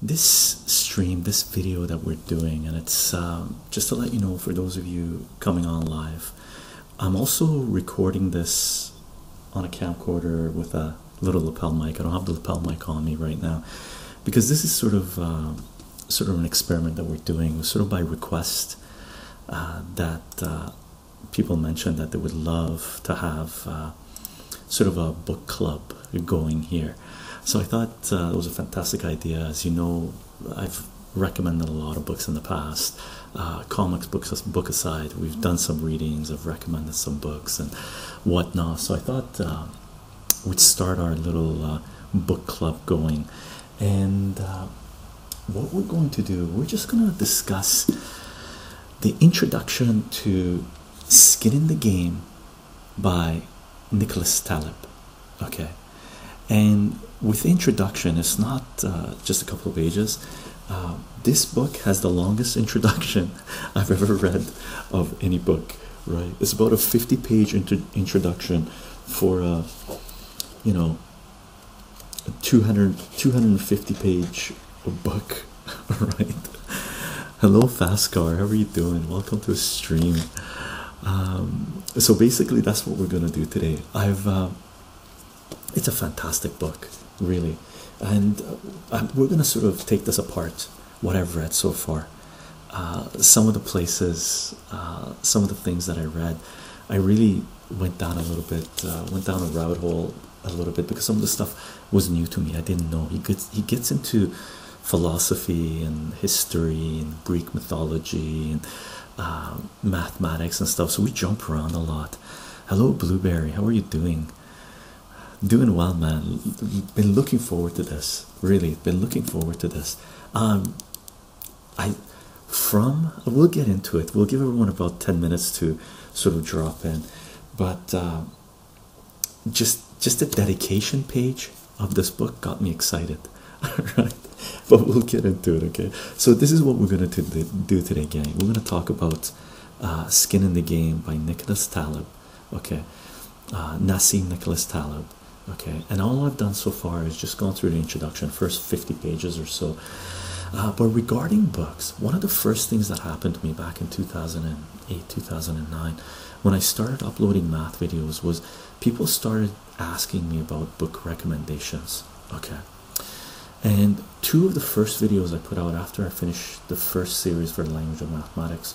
this stream, this video that we're doing, and it's just to let you know, for those of you coming on live, I'm also recording this on a camcorder with a little lapel mic. I don't have the lapel mic on me right now because this is sort of an experiment that we're doing, sort of by request, that people mentioned that they would love to have sort of a book club going here. So I thought it was a fantastic idea. As you know, I've recommended a lot of books in the past, comics books book aside. We've done some readings, I've recommended some books and whatnot. So I thought we'd start our little book club going. And what we're going to do, we're just going to discuss the introduction to Skin in the Game by Nicolas Taleb. Okay, and with the introduction, it's not just a couple of pages. This book has the longest introduction I've ever read of any book, right? It's about a 50-page introduction for a, you know, a 250-page book. Right? Hello fast car, how are you doing? Welcome to a stream. So basically that's what we're gonna do today. It's a fantastic book, really, and we're gonna sort of take this apart, what I've read so far. Some of the places, some of the things that I read, I really went down a little bit, went down a rabbit hole a little bit, because some of the stuff was new to me. I didn't know. He gets into philosophy and history and Greek mythology and mathematics and stuff, so we jump around a lot. Hello Blueberry, how are you doing? Doing well, man. Been looking forward to this, really been looking forward to this. We'll get into it. We'll give everyone about 10 minutes to sort of drop in, but just the dedication page of this book got me excited. Right, but we'll get into it. Okay, so this is what we're going to do today, gang. We're going to talk about Skin in the Game by Nicolas Taleb. Okay, Nassim Nicolas Taleb. Okay, and all I've done so far is just gone through the introduction, first 50 pages or so. But regarding books, one of the first things that happened to me back in 2008, 2009, when I started uploading math videos, was people started asking me about book recommendations. Okay, and two of the first videos I put out after I finished the first series for the language of mathematics,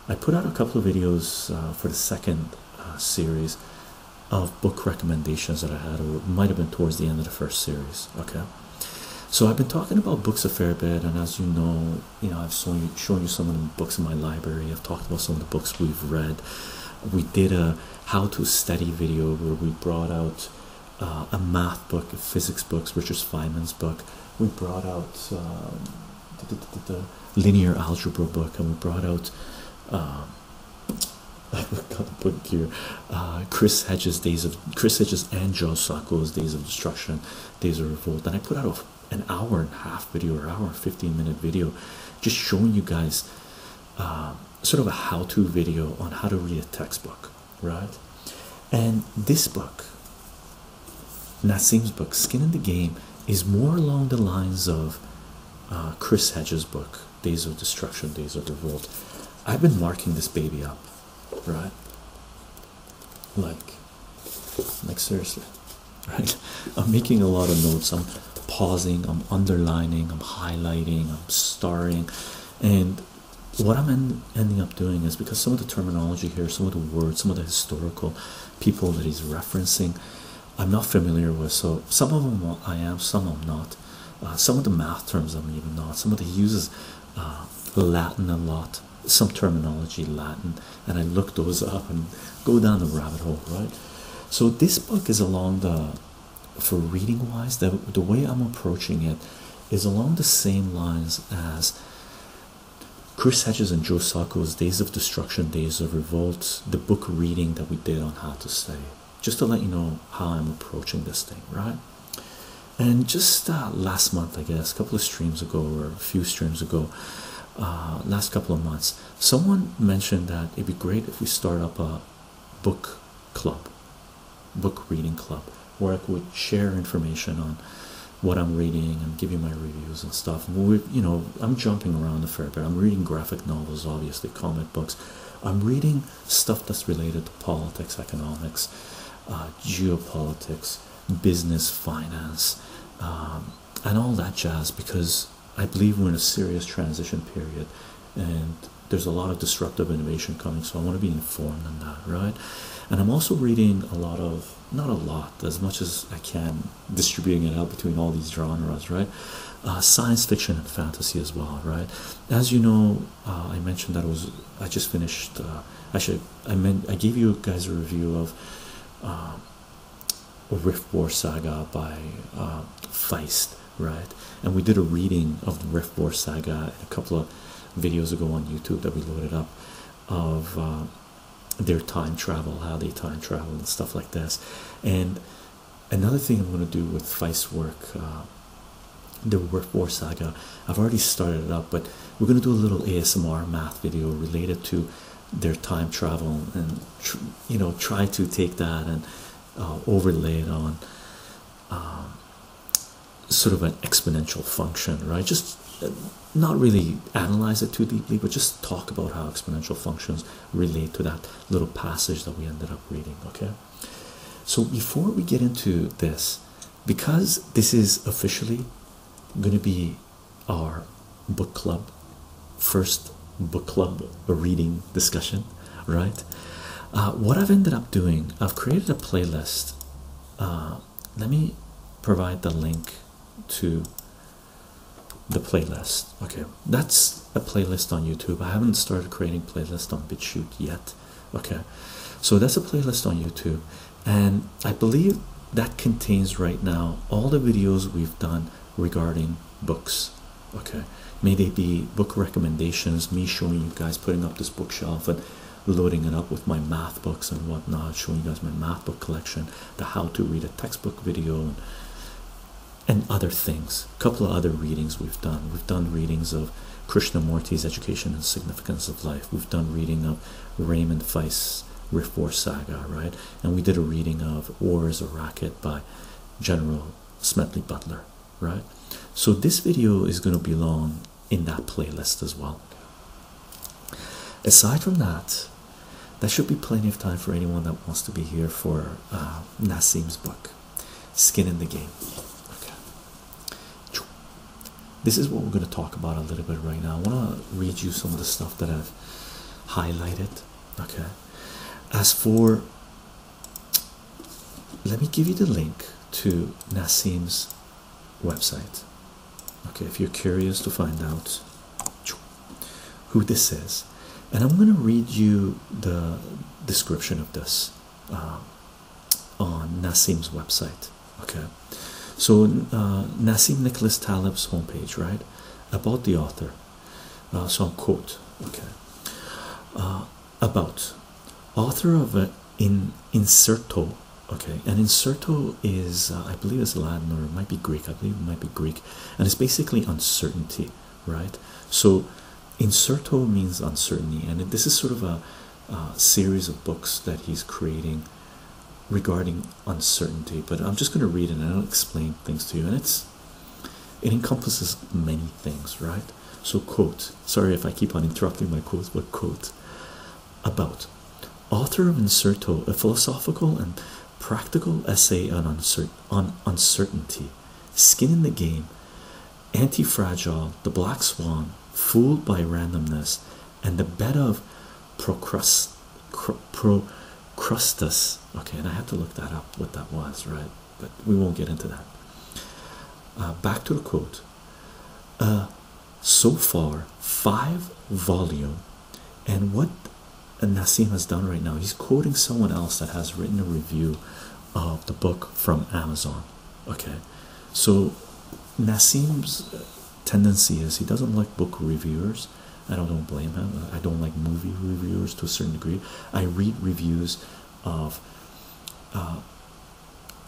I put out a couple of videos for the second series of book recommendations that I had, or it might have been towards the end of the first series. Okay, so I've been talking about books a fair bit, and as you know, I've shown you some of the books in my library. I've talked about some of the books we've read. We did a how to study video where we brought out a math book, a physics book, Richard Feynman's book. We brought out the linear algebra book, and we brought out I've got the book here, Chris Hedges and Joe Sacco's Days of Destruction, Days of Revolt. And I put out an hour and a half video, or hour and 15-minute video, just showing you guys sort of a how-to video on how to read a textbook, right? And this book, Nassim's book, Skin in the Game, is more along the lines of Chris Hedges' book, Days of Destruction, Days of Revolt. I've been marking this baby up, right? Like seriously, right? I'm making a lot of notes. I'm pausing, I'm underlining, I'm highlighting, I'm starring, and what I'm ending up doing is, because some of the terminology here, some of the words, some of the historical people that he's referencing, I'm not familiar with. So some of them I am, some I'm not. Some of the math terms I'm even not. Some of the he uses Latin a lot, some terminology Latin, and I look those up and go down the rabbit hole, right? So this book is along for reading wise, the way I'm approaching it is along the same lines as Chris Hedges and Joe Sacco's Days of Destruction, Days of Revolt, the book reading that we did on how to study, just to let you know how I'm approaching this thing, right? And just last month, I guess, a couple of streams ago, or a few streams ago, last couple of months, someone mentioned that it'd be great if we start up a book reading club, where I would share information on what I'm reading and give you my reviews and stuff. And we, you know, I'm jumping around a fair bit. I'm reading graphic novels, obviously, comic books. I'm reading stuff that's related to politics, economics, geopolitics, business, finance, and all that jazz, because I believe we're in a serious transition period and there's a lot of disruptive innovation coming, so I want to be informed on that, right? And I'm also reading a lot of, not a lot, as much as I can, distributing it out between all these genres, right? Science fiction and fantasy as well, right? As you know, I mentioned that I just finished, actually I gave you guys a review of Rift War Saga by Feist, right? And we did a reading of the Rift War Saga a couple of videos ago on YouTube that we loaded up, of their time travel, how they time travel and stuff like this. And another thing I'm going to do with Feist's work, the Rift War Saga, I've already started it up, but we're going to do a little ASMR math video related to their time travel, and you know, try to take that and overlay it on sort of an exponential function, right? Just not really analyze it too deeply, but just talk about how exponential functions relate to that little passage that we ended up reading. Okay, so before we get into this, because this is officially going to be our book club, first book club reading discussion, right? What I've ended up doing, I've created a playlist. Let me provide the link to the playlist. Okay, that's a playlist on YouTube. I haven't started creating playlists on BitChute yet. Okay, so that's a playlist on YouTube, and I believe that contains right now all the videos we've done regarding books. Okay, may they be book recommendations, me showing you guys, putting up this bookshelf and loading it up with my math books and whatnot, showing you guys my math book collection, the how to read a textbook video, and other things. A couple of other readings we've done. We've done readings of Krishnamurti's Education and Significance of Life. We've done reading of Raymond Feist's Rift War Saga, right? And we did a reading of War is a Racket by General Smedley Butler, right? So this video is going to belong in that playlist as well. Aside from that, there should be plenty of time for anyone that wants to be here for Nassim's book, Skin in the Game. Okay, this is what we're going to talk about a little bit right now. I want to read you some of the stuff that I've highlighted. Okay, as for, let me give you the link to Nassim's website. Okay, if you're curious to find out who this is, and I'm going to read you the description of this on Nassim's website. Okay, so Nassim Nicolas Taleb's homepage, right, about the author. So I'll quote. Okay, about author of Inserto. Okay, and Inserto is I believe it's Latin, or it might be Greek. I believe it might be Greek, and it's basically uncertainty, right? So Inserto means uncertainty, and this is sort of a series of books that he's creating regarding uncertainty. But I'm just going to read it and I'll explain things to you, and it encompasses many things, right? So quote, sorry if I keep on interrupting my quotes, but quote, about author of Inserto, a philosophical and practical essay on uncertainty, Skin in the Game, Anti-Fragile, The Black Swan, Fooled by Randomness, and the Bed of Procrustes. Okay, and I have to look that up, what that was, right? But we won't get into that. Back to the quote. So far, 5-volume, and what Nassim has done right now, he's quoting someone else that has written a review of the book from Amazon. Okay, so Nassim's tendency is he doesn't like book reviewers. I don't blame him. I don't like movie reviewers to a certain degree. I read reviews of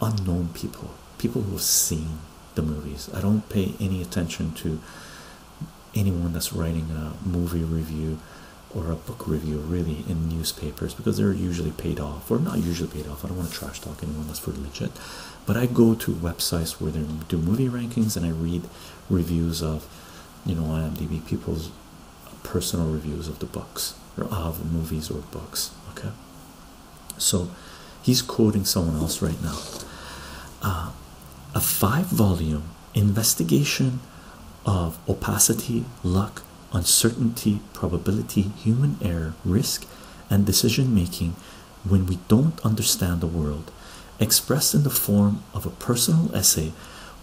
unknown people, people who have seen the movies. I don't pay any attention to anyone that's writing a movie review or a book review really in newspapers, because they're usually paid off, or not usually paid off. I don't want to trash talk anyone that's for legit, but I go to websites where they do movie rankings, and I read reviews of, you know, IMDb, people's personal reviews of the books or of movies or books. Okay, so he's quoting someone else right now. A 5-volume investigation of opacity, luck, uncertainty, probability, human error, risk, and decision making when we don't understand the world, expressed in the form of a personal essay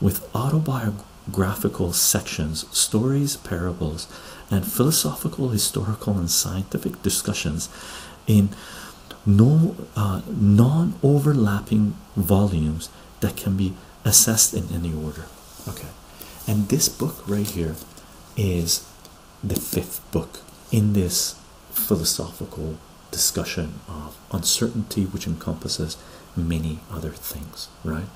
with autobiographical sections, stories, parables, and philosophical, historical, and scientific discussions in non-overlapping volumes that can be assessed in any order. Okay, and this book right here is the 5th book in this philosophical discussion of uncertainty, which encompasses many other things, right?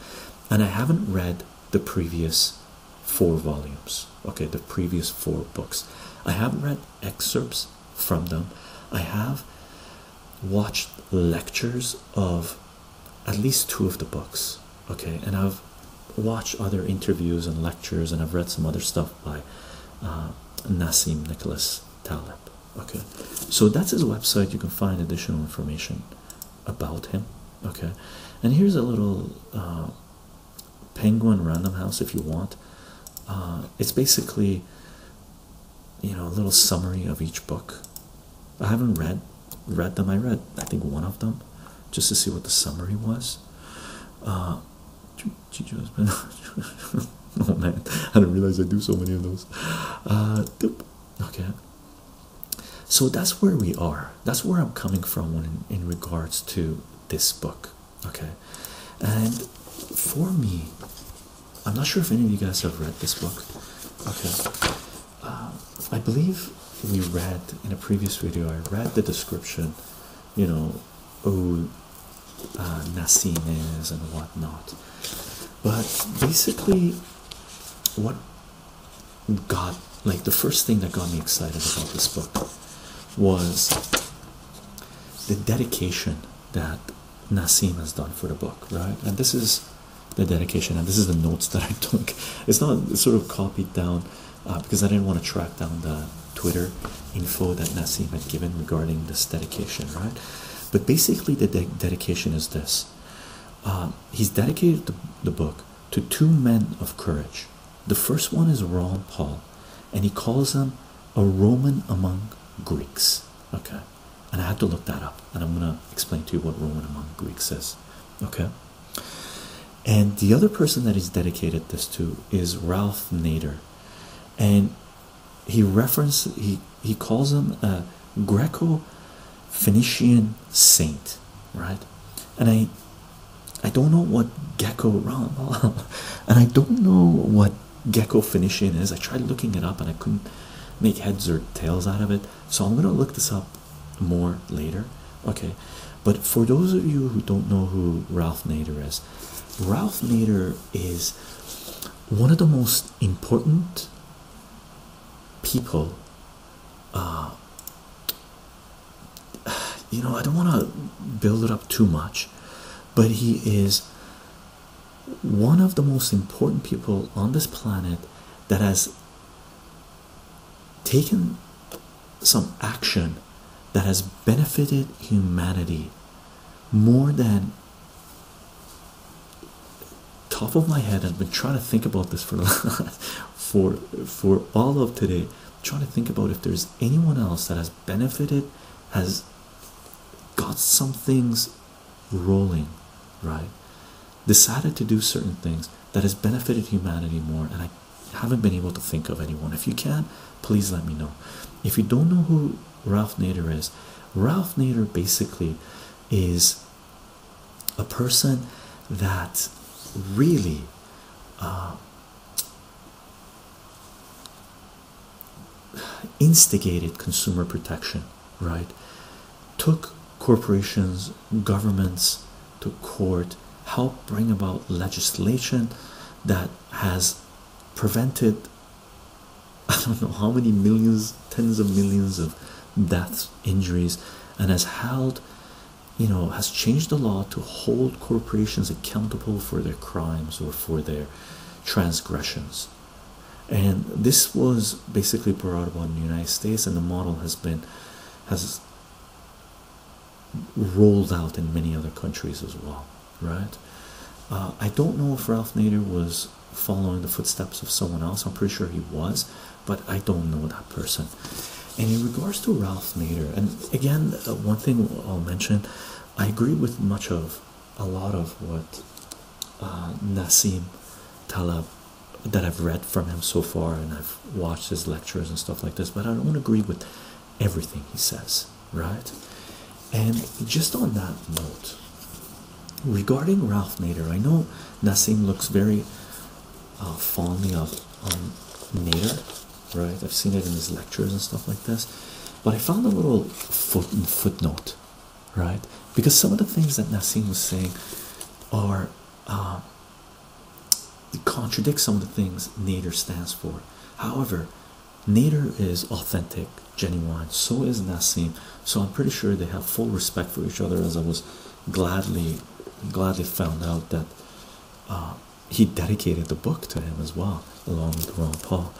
And I haven't read the previous 4 volumes, okay, the previous 4 books. I have read excerpts from them. I have watched lectures of at least 2 of the books, okay, and I've watched other interviews and lectures, and I've read some other stuff by Nassim Nicolas Taleb. Okay, so that's his website. You can find additional information about him. Okay, and here's a little Penguin Random House if you want. It's basically, you know, a little summary of each book. I haven't read them. I read, I think, one of them just to see what the summary was. Oh man, I didn't realize I do so many of those. Okay, so that's where we are. That's where I'm coming from in regards to this book. Okay, and for me, I'm not sure if any of you guys have read this book. Okay, I believe we read in a previous video, I read the description, you know, who Nassim is and whatnot. But basically, what got, like, the first thing that got me excited about this book was the dedication that Nassim has done for the book, right? And this is the dedication, and this is the notes that I took. It's not sort of copied down because I didn't want to track down the Twitter info that Nassim had given regarding this dedication, right? But basically, the dedication is this. He's dedicated the book to 2 men of courage. The first one is Ron Paul, and he calls him a Roman among Greeks. Okay, and I had to look that up, and I'm gonna explain to you what Roman among Greeks is. Okay, and the other person that he's dedicated this to is Ralph Nader, and he calls him a Greco-Phoenician saint, right? And I don't know what and I don't know what Gecko-Phoenician is. I tried looking it up and I couldn't make heads or tails out of it, so I'm gonna look this up more later. Okay, but for those of you who don't know who Ralph Nader is, Ralph Nader is one of the most important people. You know, I don't want to build it up too much, but he is one of the most important people on this planet that has taken some action that has benefited humanity more than, top of my head, I've been trying to think about this for all of today, trying to think about if there's anyone else that has benefited, has got some things rolling, right, decided to do certain things that has benefited humanity more, and I haven't been able to think of anyone. If you can, please let me know. If you don't know who Ralph Nader is, Ralph Nader basically is a person that really instigated consumer protection, right? Took corporations, governments to court, helped bring about legislation that has prevented, I don't know how many millions, tens of millions of deaths, injuries, and has held, has changed the law to hold corporations accountable for their crimes or for their transgressions. And this was basically brought about in the United States, and the model has rolled out in many other countries as well, right? I don't know if Ralph Nader was following the footsteps of someone else. I'm pretty sure he was, but I don't know that person. And in regards to Ralph Nader, and again, one thing I'll mention, I agree with a lot of what Nassim Taleb, that I've read from him so far, and I've watched his lectures and stuff like this, but I don't agree with everything he says, right? And just on that note, regarding Ralph Nader, I know Nassim looks very fondly on Nader, right? I've seen it in his lectures and stuff like this, but I found a little footnote, right? Because some of the things that Nassim was saying are contradict some of the things Nader stands for. However, Nader is authentic, genuine, so is Nassim, so I'm pretty sure they have full respect for each other, as I was gladly found out that he dedicated the book to him as well, along with Ron Paul.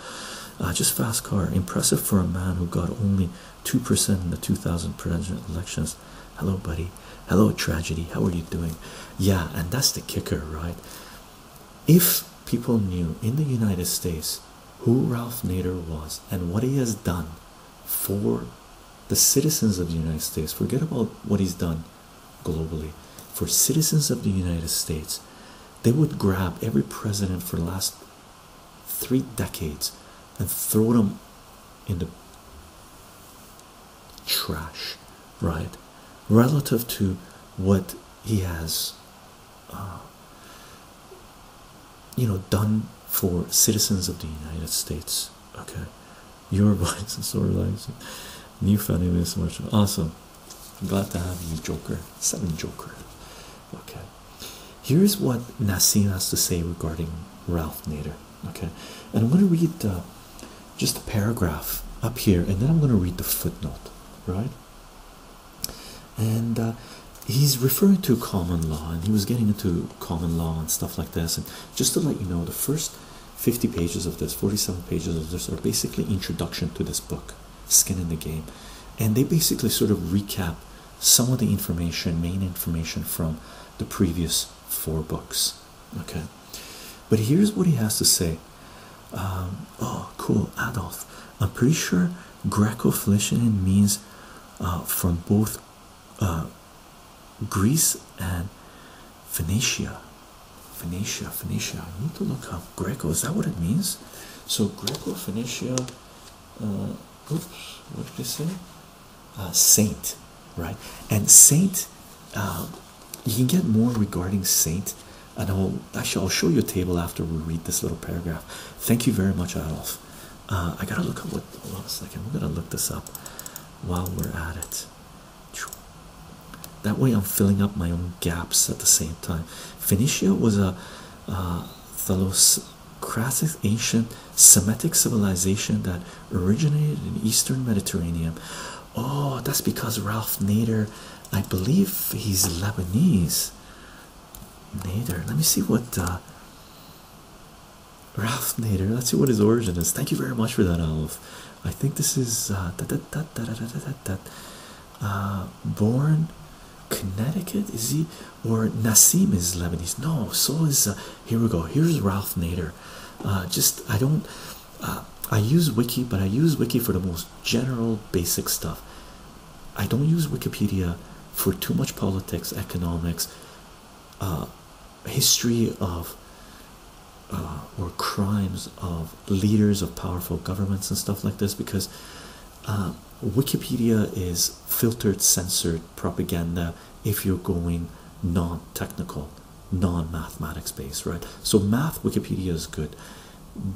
Just fast car, impressive for a man who got only 2% in the 2000 presidential elections. Hello, buddy. Hello, tragedy. How are you doing? Yeah, and that's the kicker, right? If people knew in the United States who Ralph Nader was and what he has done for the citizens of the United States, forget about what he's done globally, for citizens of the United States, they would grab every president for the last 3 decades and throw them in the trash, right? Relative to what he has done for citizens of the United States. Okay, your voice is so relaxing. New finding this much awesome. Glad to have you, Joker. 7 Joker. Okay, here's what Nassim has to say regarding Ralph Nader. Okay, and I'm going to read just a paragraph up here, and then I'm going to read the footnote, right? And he's referring to common law, and he was getting into common law and stuff like this. And just to let you know, the first 50 pages of this, 47 pages of this, are basically introduction to this book, Skin in the Game, and they basically sort of recap some of the information, main information from the previous 4 books. Okay, but here's what he has to say. Oh, cool, Adolf. I'm pretty sure Greco-Phoenician means from both Greece and Phoenicia. Phoenicia. I need to look up Greco. Is that what it means? So Greco-Phoenicia. Oops, what did they say? Saint, right? And Saint. You can get more regarding Saint, and I'll show you a table after we read this little paragraph. Thank you very much, Adolf. I gotta look up what. Hold on a second. We're gonna look this up while we're at it. That way I'm filling up my own gaps at the same time. Phoenicia was a Thalassocratic ancient Semitic civilization that originated in Eastern Mediterranean. Oh, that's because Ralph Nader, I believe he's Lebanese. Nader, let me see what Ralph Nader, let's see what his origin is. Thank you very much for that, Alf. I think this is born Connecticut, is he? Or Nassim is Lebanese? No, so is here we go. Here's Ralph Nader. I use Wiki, but I use Wiki for the most general basic stuff. I don't use Wikipedia for too much politics, economics, history of or crimes of leaders of powerful governments and stuff like this, because Wikipedia is filtered, censored propaganda if you're going non-technical, non-mathematics based, right? So math Wikipedia is good.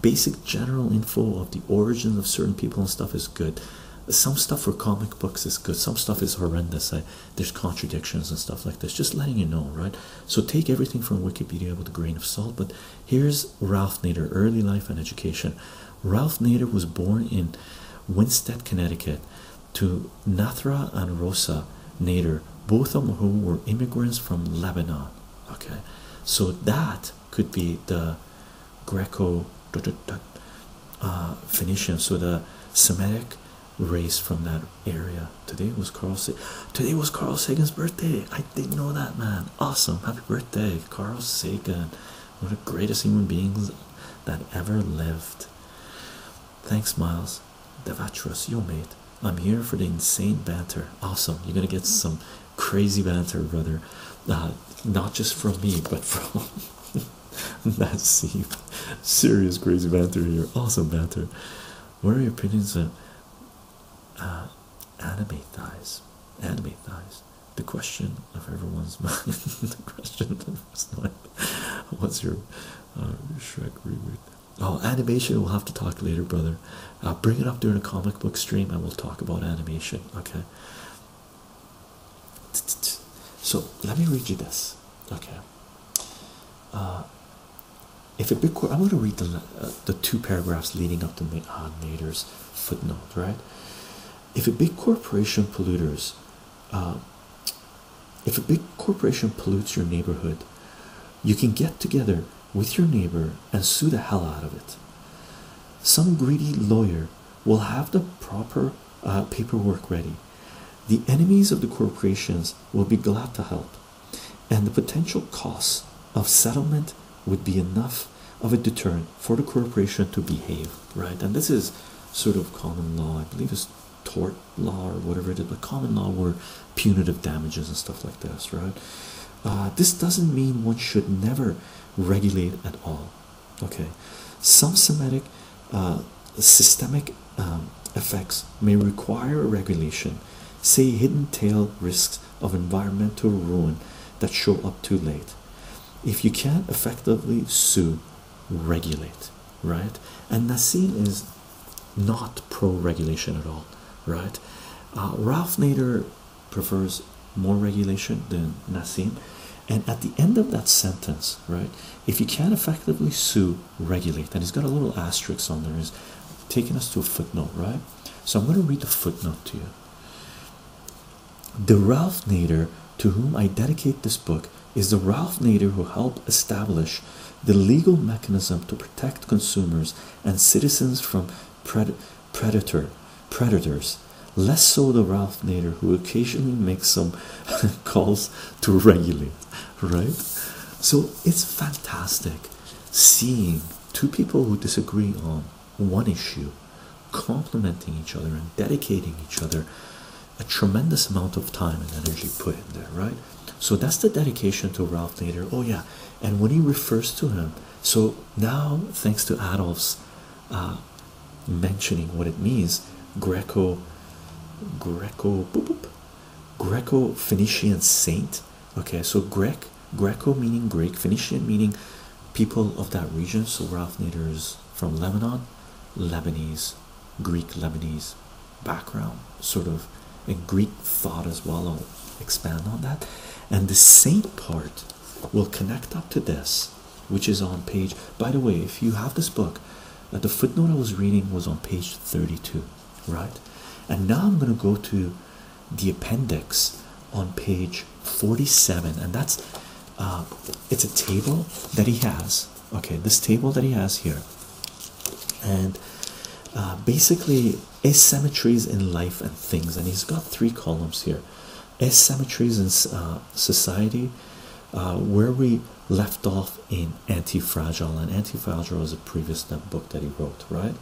Basic general info of the origins of certain people and stuff is good. Some stuff for comic books is good. Some stuff is horrendous. There's contradictions and stuff like this. Just letting you know, right? So take everything from Wikipedia with a grain of salt. But here's Ralph Nader, early life and education. Ralph Nader was born in Winsted, Connecticut, to Nathra and Rosa Nader, both of whom were immigrants from Lebanon. Okay, so that could be the Greco Phoenician, so the Semitic race from that area. Today was Carl Sagan's birthday. I didn't know that, man. Awesome, happy birthday, Carl Sagan, one of the greatest human beings that ever lived. Thanks, Miles Devatros. Yo, mate, I'm here for the insane banter. Awesome, you're gonna get some crazy banter, brother. Not just from me, but from Nassim. Serious crazy banter here. Awesome banter. What are your opinions on anime thighs? Anime thighs. The question of everyone's mind. The question of everyone's mind. What's your Shrek reboot? Oh, animation. We'll have to talk later, brother. Bring it up during a comic book stream, and we'll talk about animation. Okay. So let me read you this. Okay. If a big I'm going to read the two paragraphs leading up to Nader's footnote, right? If a big corporation pollutes your neighborhood, you can get together with your neighbor and sue the hell out of it. Some greedy lawyer will have the proper paperwork ready. The enemies of the corporations will be glad to help, and the potential costs of settlement would be enough of a deterrent for the corporation to behave, right? And this is sort of common law. I believe it's tort law or whatever it is, but common law were punitive damages and stuff like this, right? This doesn't mean one should never regulate at all. Okay, some systemic effects may require a regulation, say hidden tail risks of environmental ruin that show up too late. If you can't effectively sue, regulate, right? And Nassim is not pro-regulation at all, right? Ralph Nader prefers more regulation than Nassim. And at the end of that sentence, right, if you can't effectively sue, regulate. And he's got a little asterisk on there. He's taking us to a footnote, right? So I'm going to read the footnote to you. The Ralph Nader to whom I dedicate this book is the Ralph Nader who helped establish the legal mechanism to protect consumers and citizens from predators. Less so the Ralph Nader who occasionally makes some calls to regulate, right? So it's fantastic seeing two people who disagree on one issue complementing each other and dedicating each other a tremendous amount of time and energy put in there, right? So that's the dedication to Ralph Nader. Oh yeah, and when he refers to him, so now thanks to Adolf's mentioning what it means, Greco-Phoenician saint. Okay, so Greco meaning Greek, Phoenician meaning people of that region. So Ralph Nader is from Lebanon, Lebanese, Greek Lebanese background, sort of, and Greek thought as well. I'll expand on that. And the saint part will connect up to this, which is on page, by the way, if you have this book, the footnote I was reading was on page 32, right? And now I'm going to go to the appendix on page 47, and that's it's a table that he has. Okay, this table that he has here, and basically asymmetries in life and things, and he's got 3 columns here. Asymmetries in society, where we left off in Anti-Fragile, and Anti-Fragile is a previous book that he wrote, right?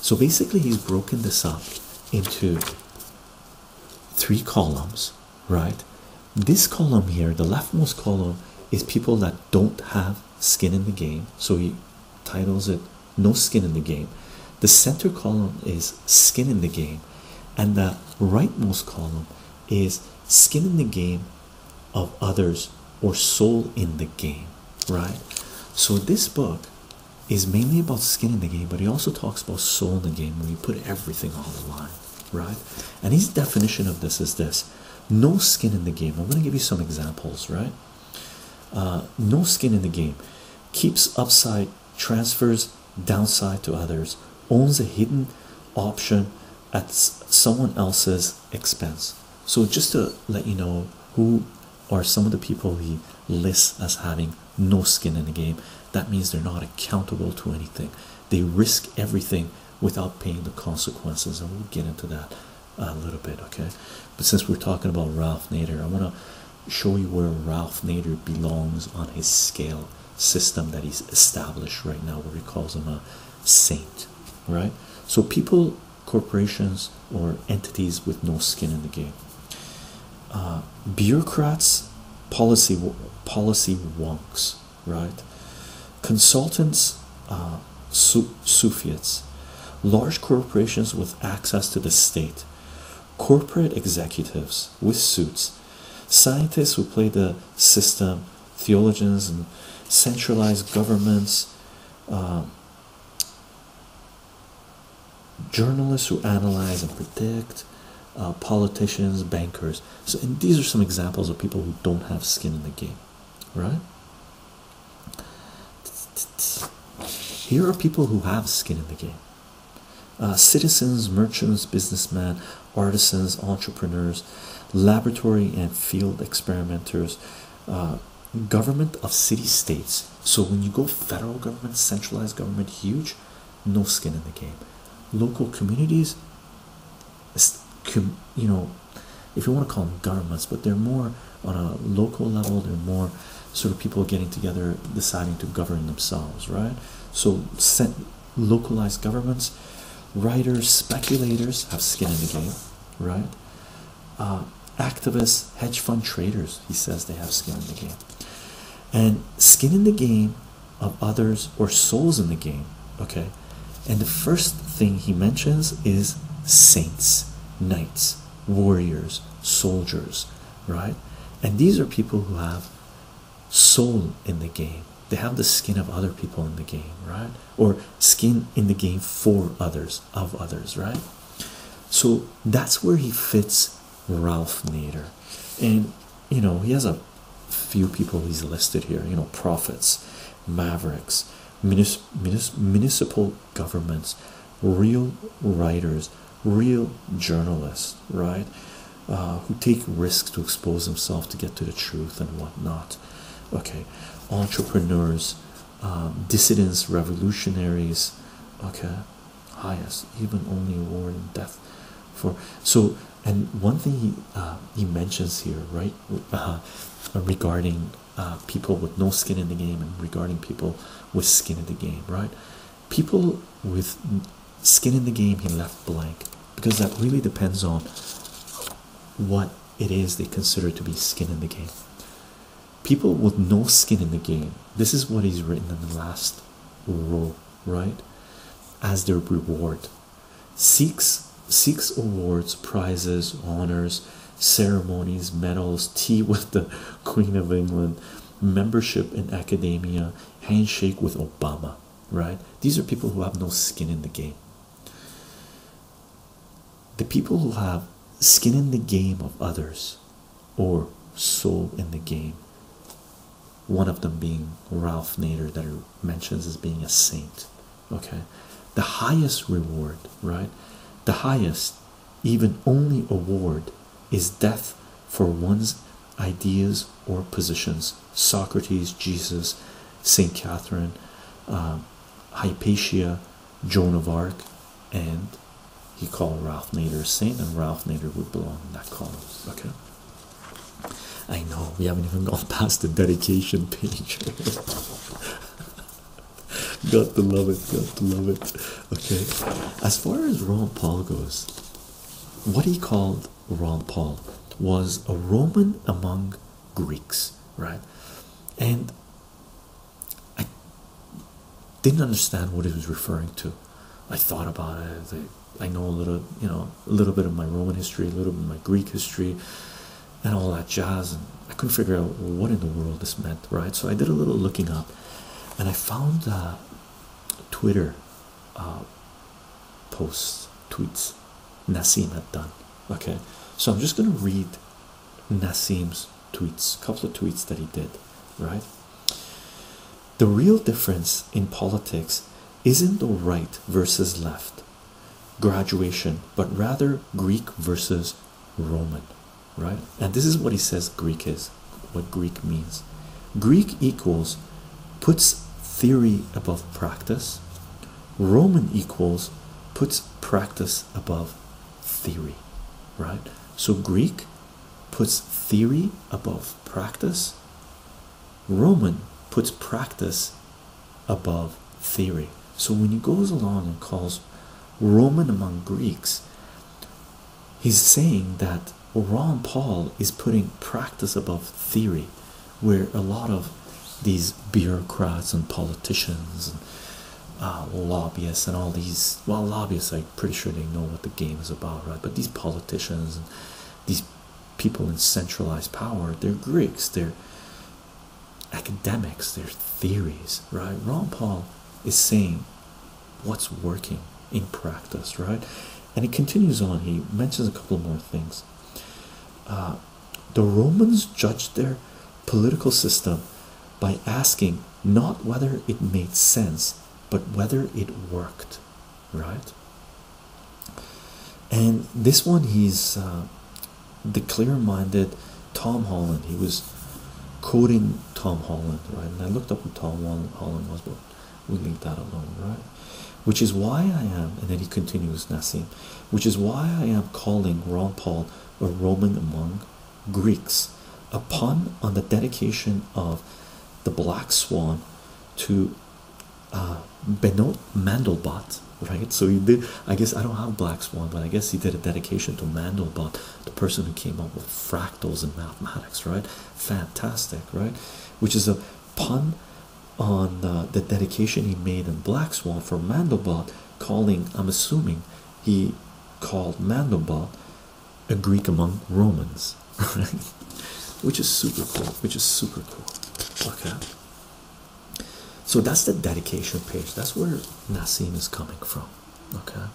So basically he's broken this up into 3 columns, right? This column here, the leftmost column, is people that don't have skin in the game, so he titles it No Skin in the Game. The center column is skin in the game, and the rightmost column is skin in the game of others or soul in the game, right? So this book is mainly about skin in the game, but he also talks about soul in the game when you put everything on the line, right? And his definition of this is this: no skin in the game. I'm going to give you some examples, right? No skin in the game, keeps upside, transfers downside to others, owns a hidden option at someone else's expense. So just to let you know who are some of the people he lists as having no skin in the game, that means they're not accountable to anything. They risk everything without paying the consequences, and we'll get into that a little bit, okay? But since we're talking about Ralph Nader, I want to show you where Ralph Nader belongs on his scale system that he's established right now, where he calls him a saint, right? So people, corporations, or entities with no skin in the game. Bureaucrats, policy wonks, right? Consultants, Sufiots, large corporations with access to the state, corporate executives with suits, scientists who play the system, theologians and centralized governments, journalists who analyze and predict, politicians, bankers. So, and these are some examples of people who don't have skin in the game, right? Here are people who have skin in the game. Citizens, merchants, businessmen, artisans, entrepreneurs, laboratory and field experimenters, government of city-states. So when you go federal government, centralized government, huge, no skin in the game. Local communities, you know, if you want to call them governments, but they're more on a local level. They're more sort of people getting together, deciding to govern themselves, right? So localized governments, writers, speculators have skin in the game, right? Activists, hedge fund traders, he says they have skin in the game. And skin in the game of others, or souls in the game, okay? And the first thing he mentions is saints, knights, warriors, soldiers, right? And these are people who have soul in the game. They have the skin of other people in the game, right? Or skin in the game for others, of others, right? So that's where he fits Ralph Nader. And you know, he has a few people he's listed here, you know, prophets, mavericks, municipal governments, real writers, real journalists, right? Who take risks to expose themselves to get to the truth and whatnot. Okay, entrepreneurs, dissidents, revolutionaries, okay, highest, even only award in death for. So, and one thing he mentions here, right, regarding people with no skin in the game and regarding people with skin in the game, right? People with skin in the game he left blank, because that really depends on what it is they consider to be skin in the game. People with no skin in the game, this is what he's written in the last row, right? As their reward, seeks awards, prizes, honors, ceremonies, medals, tea with the Queen of England, membership in academia, handshake with Obama, right? These are people who have no skin in the game. The people who have skin in the game of others, or soul in the game, one of them being Ralph Nader, that he mentions as being a saint, okay? The highest reward, right? The highest, even only award is death for one's ideas or positions. Socrates, Jesus, Saint Catherine, Hypatia, Joan of Arc, and he called Ralph Nader a saint, and Ralph Nader would belong in that column, okay? I know we haven't even gone past the dedication page. Got to love it, got to love it. Okay, as far as Ron Paul goes, what he called Ron Paul was a Roman among Greeks, right? And I didn't understand what he was referring to. I thought about it. I know a little, you know, a little bit of my Roman history, a little bit of my Greek history, and all that jazz, and I couldn't figure out what in the world this meant, right? So I did a little looking up, and I found Twitter tweets Nassim had done. Okay, so I'm just going to read Nassim's tweets, a couple of tweets that he did, right? The real difference in politics isn't the right versus left, graduation, but rather Greek versus Roman, right? And this is what he says Greek is, what Greek means. Greek equals puts theory above practice. Roman equals puts practice above theory, right? So Greek puts theory above practice. Roman puts practice above theory. So when he goes along and calls Roman among Greeks, he's saying that Ron Paul is putting practice above theory, where a lot of these bureaucrats and politicians and lobbyists and all these, well, lobbyists, I'm pretty sure they know what the game is about, right? But these politicians and these people in centralized power, they're Greeks, they're academics, they're theories, right? Ron Paul is saying what's working in practice, right? And he continues on, he mentions a couple more things. The Romans judged their political system by asking not whether it made sense, but whether it worked, right? And this one, he's the clear-minded Tom Holland. He was quoting Tom Holland, right? And I looked up who Tom Holland was, but we leave that alone, right? Which is why I am, and then he continues, Nassim, which is why I am calling Ron Paul a Roman among Greeks, a pun on the dedication of the Black Swan to Benot Mandelbrot, right? So he did, I guess I don't have Black Swan, but I guess he did a dedication to Mandelbrot, the person who came up with fractals in mathematics, right? Fantastic, right? Which is a pun on the dedication he made in Black Swan for Mandelbrot, calling, I'm assuming he called Mandelbrot a Greek among Romans, right? Which is super cool, which is super cool. Okay, so that's the dedication page. That's where Nassim is coming from. Okay,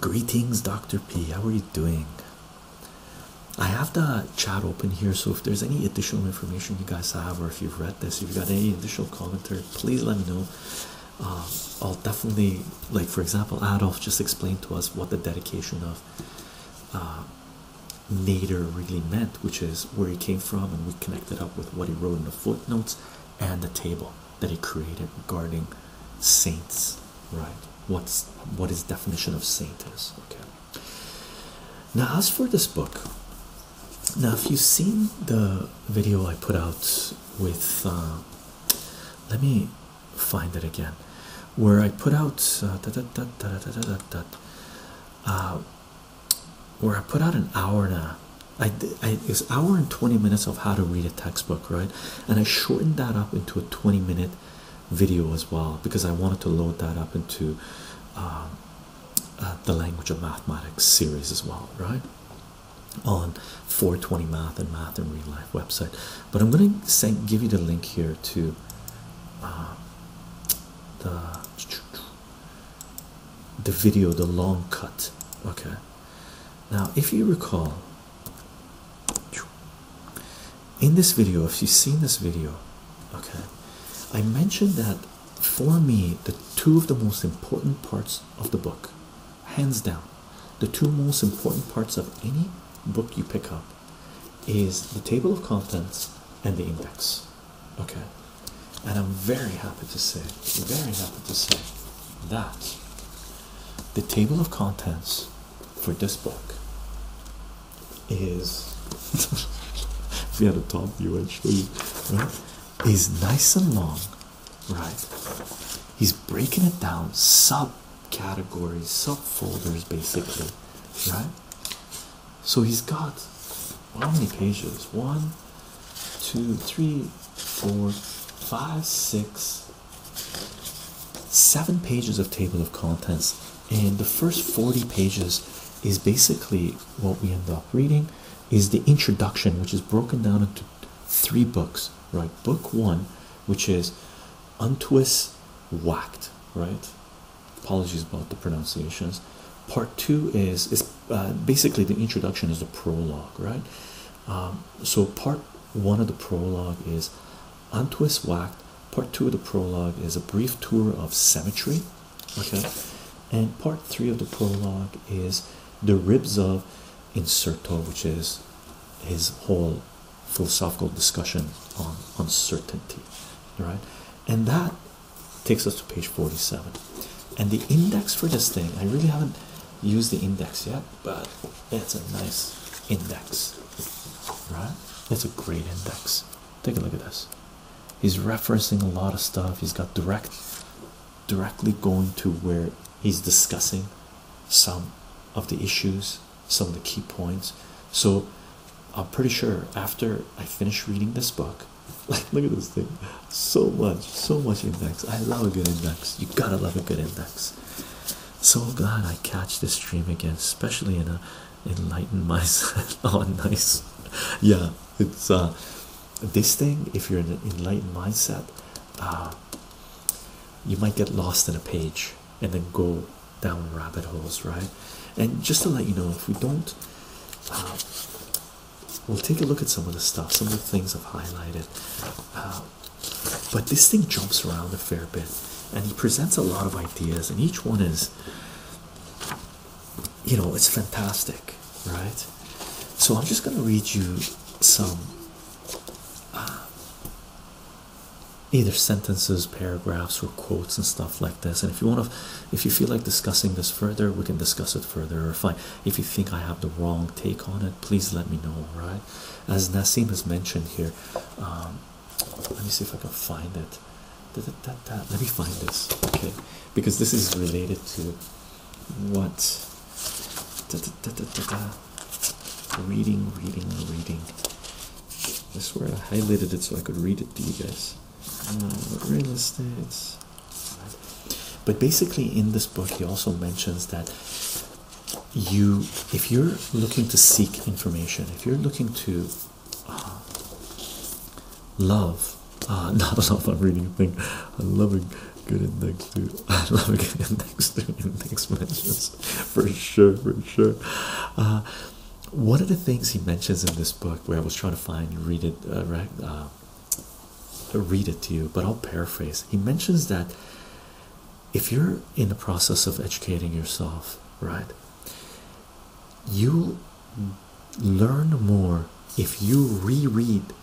greetings, Dr. P. How are you doing? I have the chat open here, so if there's any additional information you guys have, or if you've read this, if you've got any additional commentary, please let me know. I'll definitely, like for example, Adolf just explained to us what the dedication of Nader really meant, which is where he came from, and we connected up with what he wrote in the footnotes and the table that he created regarding saints, right? What his definition of saint is. Okay, now as for this book, now if you've seen the video I put out with let me find it again, where I put out where I put out an hour and it's hour and 20 minutes of how to read a textbook, right? And I shortened that up into a 20-minute video as well, because I wanted to load that up into the language of mathematics series as well, right? On 420 Math and Math in Real Life website. But I'm going to give you the link here to the video, the long cut. Okay, now if you recall, in this video, if you've seen this video, okay, I mentioned that for me the two of the most important parts of the book, hands down, the two most important parts of any book you pick up is the table of contents and the index. Okay, and I'm very happy to say that the table of contents for this book is if you had a top view, I'd show you, right? Is nice and long, right? He's breaking it down subcategories, subfolders, basically, right? So he's got how many pages? 1, 2, 3, 4, 5, 6, 7 pages of table of contents, and the first 40 pages is basically what we end up reading is the introduction, which is broken down into 3 books, right? Book 1, which is Untwist Whacked, right? Apologies about the pronunciations. Part 2 is basically the introduction is the prologue, right? So part 1 of the prologue is Untwist Whacked, Part 2 of the prologue is a brief tour of symmetry, okay, and part 3 of the prologue is the ribs of incerto, which is his whole philosophical discussion on uncertainty, right? And that takes us to page 47. And the index for this thing, I really haven't used the index yet, but it's a nice index, right? It's a great index. Take a look at this. He's referencing a lot of stuff. He's got directly going to where he's discussing some of the issues, some of the key points. So I'm pretty sure after I finish reading this book, like, look at this thing, so much index. I love a good index. You gotta love a good index. So glad I catch this stream again, especially in a enlightened mindset. Oh, nice. Yeah, it's this thing, if you're in an enlightened mindset, you might get lost in a page and then go down rabbit holes, right? And just to let you know, if we don't, we'll take a look at some of the stuff, some of the things I've highlighted, but this thing jumps around a fair bit, and he presents a lot of ideas, and each one is, you know, it's fantastic, right? So I'm just going to read you some either sentences, paragraphs, or quotes and stuff like this. And if you want to, if you feel like discussing this further, we can discuss it further. Or if you think I have the wrong take on it, please let me know. Right? As Nassim has mentioned here, let me see if I can find it. Let me find this, okay? Because this is related to what reading. I swear I highlighted it so I could read it to you guys. Real estate. But basically in this book he also mentions that if you're looking to seek information, if you're looking to not love, I'm reading a thing, I love a good index too. I love a good index too. Index mentions for sure. One of the things he mentions in this book, where I was trying to read it to you, but I'll paraphrase. He mentions that if you're in the process of educating yourself, right, you learn more if you reread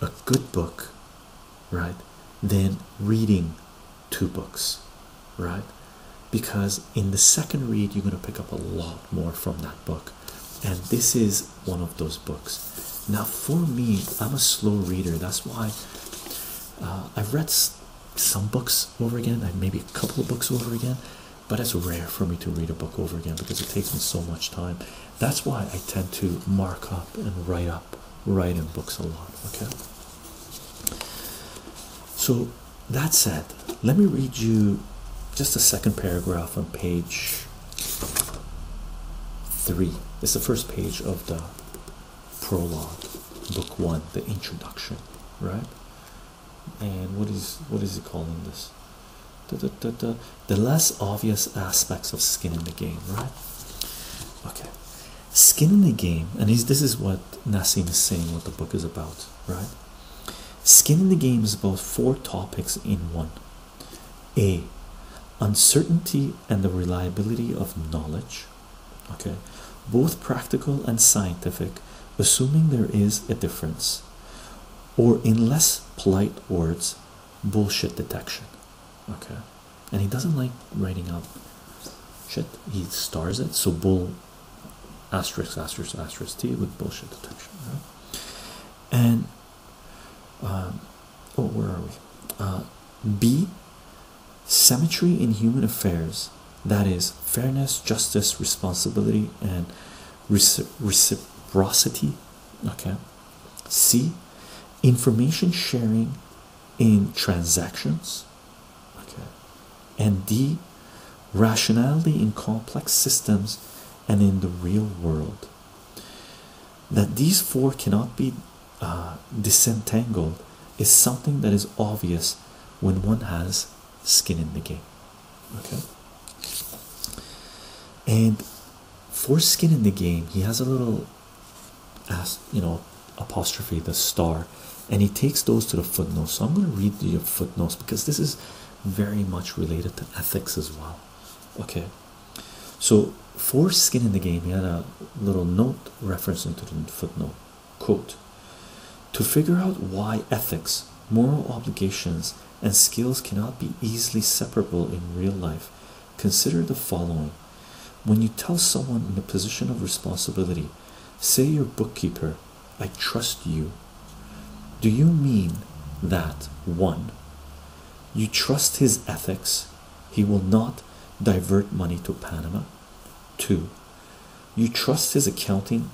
a good book, right, than reading 2 books, right? Because in the second read you're going to pick up a lot more from that book, and this is one of those books. Now for me, I'm a slow reader. That's why I've read some books over again, maybe a couple of books over again, but it's rare for me to read a book over again because it takes me so much time. That's why I tend to mark up and write in books a lot, okay? So that said, let me read you just a second paragraph on page 3. It's the first page of the prologue, book 1, the introduction, right? And what is he calling this? The less obvious aspects of skin in the game, right? Okay, skin in the game, and this is what Nassim is saying, what the book is about, right? Skin in the game is about 4 topics in one. A, uncertainty and the reliability of knowledge, okay, both practical and scientific, assuming there is a difference, or in less polite words, bullshit detection, okay? And he doesn't like writing out shit, he stars it, so bull asterisk t with bullshit detection, right? And where are we? B, symmetry in human affairs, that is fairness, justice, responsibility, and reciprocity, okay? C, information sharing in transactions, okay? And D, rationality in complex systems and in the real world. That these 4 cannot be disentangled is something that is obvious when one has skin in the game, okay? And for skin in the game, he has a little, you know, apostrophe, the star, and he takes those to the footnotes. So I'm going to read the footnotes because this is very much related to ethics as well. Okay, so for skin in the game, he had a little note reference into the footnote. Quote, to figure out why ethics, moral obligations, and skills cannot be easily separable in real life, consider the following. When you tell someone in a position of responsibility, say your bookkeeper, I trust you, do you mean that 1. You trust his ethics, he will not divert money to Panama? 2. You trust his accounting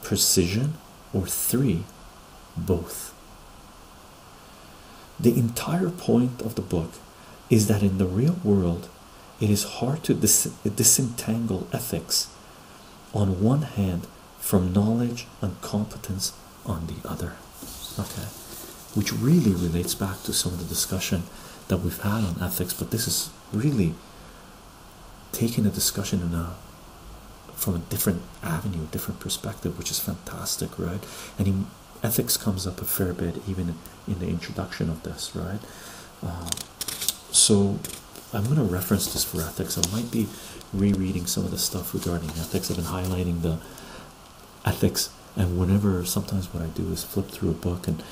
precision? Or 3. Both? The entire point of the book is that in the real world, it is hard to disentangle ethics on one hand from knowledge and competence on the other. Okay, which really relates back to some of the discussion that we've had on ethics, but this is really taking a discussion in from a different avenue, different perspective, which is fantastic, right? And ethics comes up a fair bit even in the introduction of this, right? So I'm going to reference this for ethics. I might be rereading some of the stuff regarding ethics. I've been highlighting the ethics, and whenever, sometimes what I do is flip through a book, and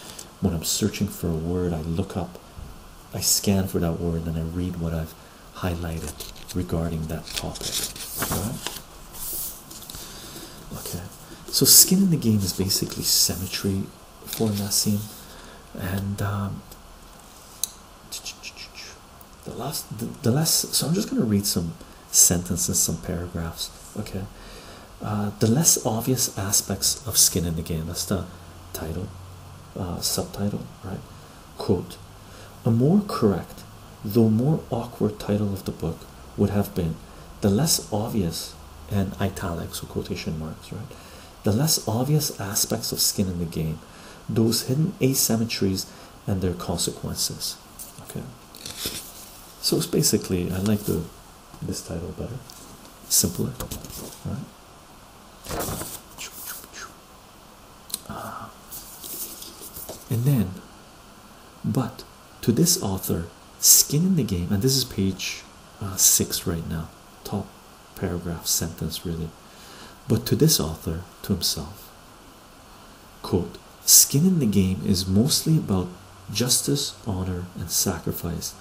when I'm searching for a word, I look up, I scan for that word, and I read what I've highlighted regarding that topic, right? Okay, so skin in the game is basically symmetry for Nassim, and the less, so I'm just going to read some sentences, some paragraphs. Okay, the less obvious aspects of skin in the game, that's the title, subtitle, right? Quote, a more correct though more awkward title of the book would have been the less obvious, and italics or quotation marks, right? The less obvious aspects of skin in the game, those hidden asymmetries and their consequences. Okay, so it's basically, I like this title better, simpler, right? And then, but to this author, skin in the game, and this is page 6 right now, top paragraph, sentence really, but to this author, to himself, quote, skin in the game is mostly about justice, honor, and sacrifice,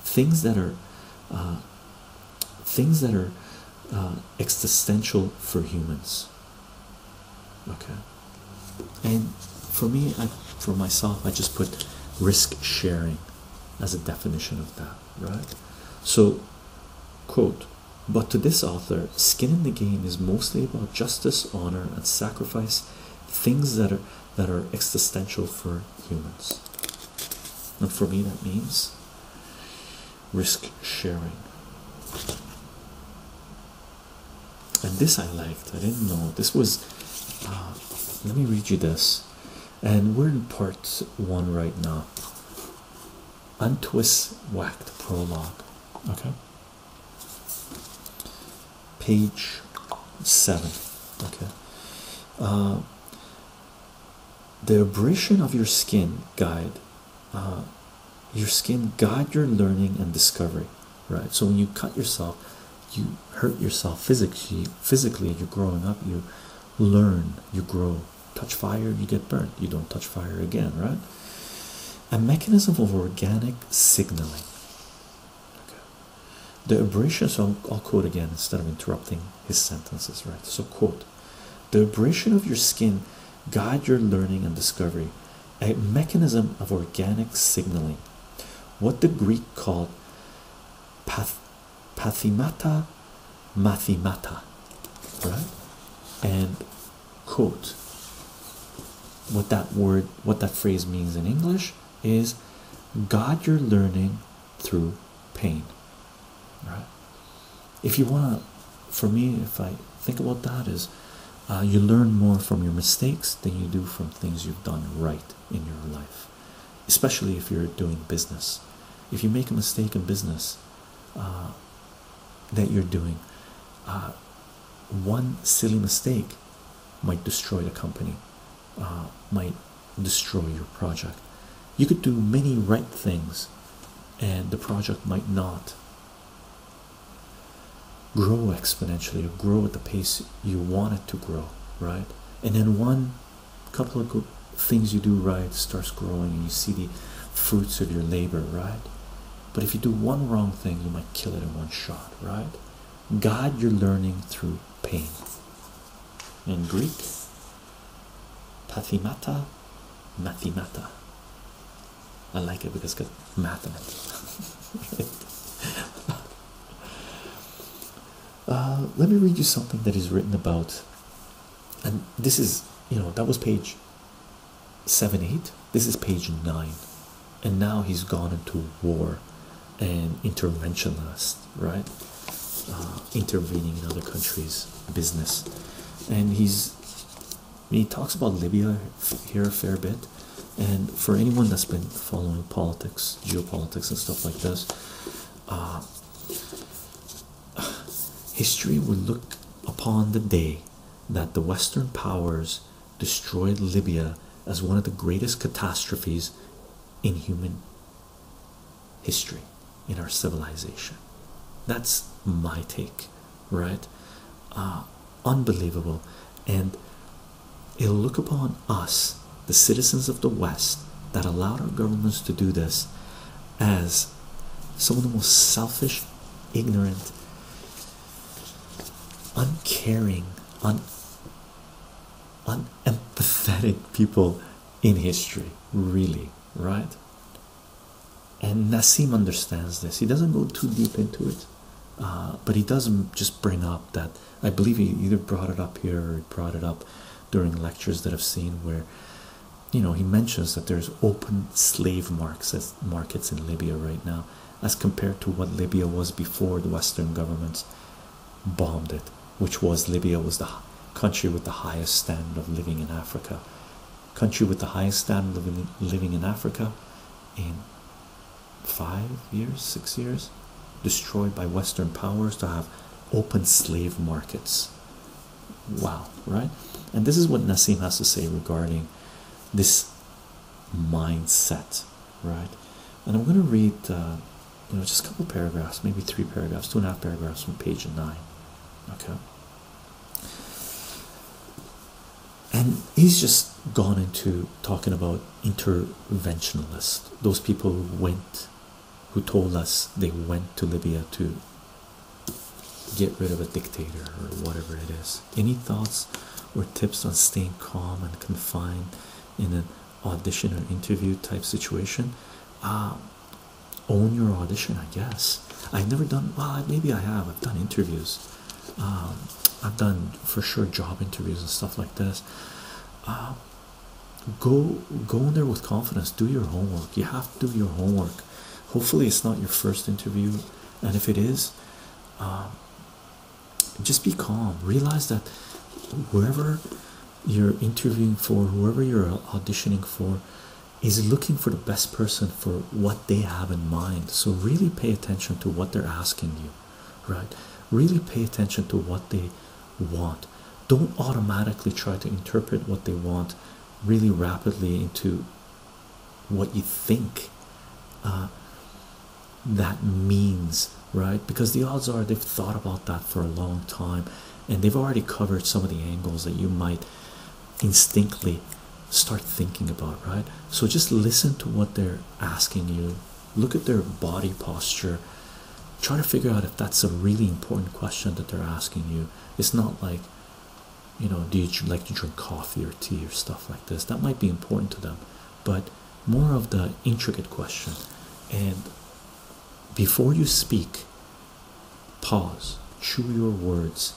things that are existential for humans. Okay, and for me, for myself, I just put risk sharing as a definition of that, right? So, quote, but to this author, skin in the game is mostly about justice, honor, and sacrifice, things that are existential for humans. And for me, that means risk sharing. And this I liked. I didn't know this was. Let me read you this, and we're in part 1 right now. Untwist whacked prologue. Okay, page 7. Okay, the abrasion of your skin guide your learning and discovery, right? So when you cut yourself, you hurt yourself physically. You're growing up, you learn, you grow. Touch fire, you get burnt. You don't touch fire again, right? A mechanism of organic signaling. Okay. The abrasion, so I'll quote again instead of interrupting his sentences, right? So quote, the abrasion of your skin guide your learning and discovery, a mechanism of organic signaling, what the Greek called pathemata mathemata, right? And quote, what that phrase means in English is guide your learning through pain, right? If you want to, for me, if I think about that, is you learn more from your mistakes than you do from things you've done right in your life, especially if you're doing business. If you make a mistake in business that you're doing, one silly mistake might destroy the company, might destroy your project. You could do many right things and the project might not grow exponentially or grow at the pace you want it to grow, right? And then one couple of things you do right starts growing and you see the fruits of your labor, right? But if you do one wrong thing, you might kill it in one shot, right? Guide your learning through pain. In Greek, pathimata, mathemata. I like it because it's got math in it. Let me read you something that he's written about, and this is, you know, that was page 7, 8. This is page 9, and now he's gone into war and interventionist, right? Intervening in other countries' business, and he talks about Libya here a fair bit. And for anyone that's been following politics, geopolitics, and stuff like this, history would look upon the day that the Western powers destroyed Libya as one of the greatest catastrophes in human history, in our civilization. That's my take, right? Unbelievable. And it'll look upon us, the citizens of the West, that allowed our governments to do this, as some of the most selfish, ignorant, uncaring, unempathetic people in history, really, right? And Nassim understands this. He doesn't go too deep into it, but he doesn't just bring up that. I believe he either brought it up here or he brought it up during lectures that I've seen, where, you know, he mentions that there's open slave markets in Libya right now, as compared to what Libya was before the Western governments bombed it, which was Libya was the country with the highest standard of living in Africa. Country with the highest standard of living in Africa in 5 years, 6 years, destroyed by Western powers to have open slave markets. Wow, right? And this is what Nassim has to say regarding this mindset, right? And I'm going to read, you know, just a couple paragraphs, maybe 3 paragraphs, 2.5 paragraphs from page 9. Okay. And he's just gone into talking about interventionalists, those people who told us they went to Libya to get rid of a dictator or whatever it is. Any thoughts or tips on staying calm and confined in an audition or interview type situation? Own your audition, I guess. I've never done, well, maybe I have. I've done interviews. I've done for sure job interviews and stuff like this. Go in there with confidence. Do your homework. You have to do your homework. Hopefully it's not your first interview, and if it is, just be calm. Realize that whoever you're interviewing for, whoever you're auditioning for, is looking for the best person for what they have in mind. So really pay attention to what they're asking you, right? Really pay attention to what they want. Don't automatically try to interpret what they want really rapidly into what you think that means, right? Because the odds are they've thought about that for a long time, and they've already covered some of the angles that you might instinctively start thinking about, right? So just listen to what they're asking you, look at their body posture, try to figure out if that's a really important question that they're asking you. It's not like, you know, do you like to drink coffee or tea or stuff like this? That might be important to them, but more of the intricate question. And before you speak, pause, chew your words,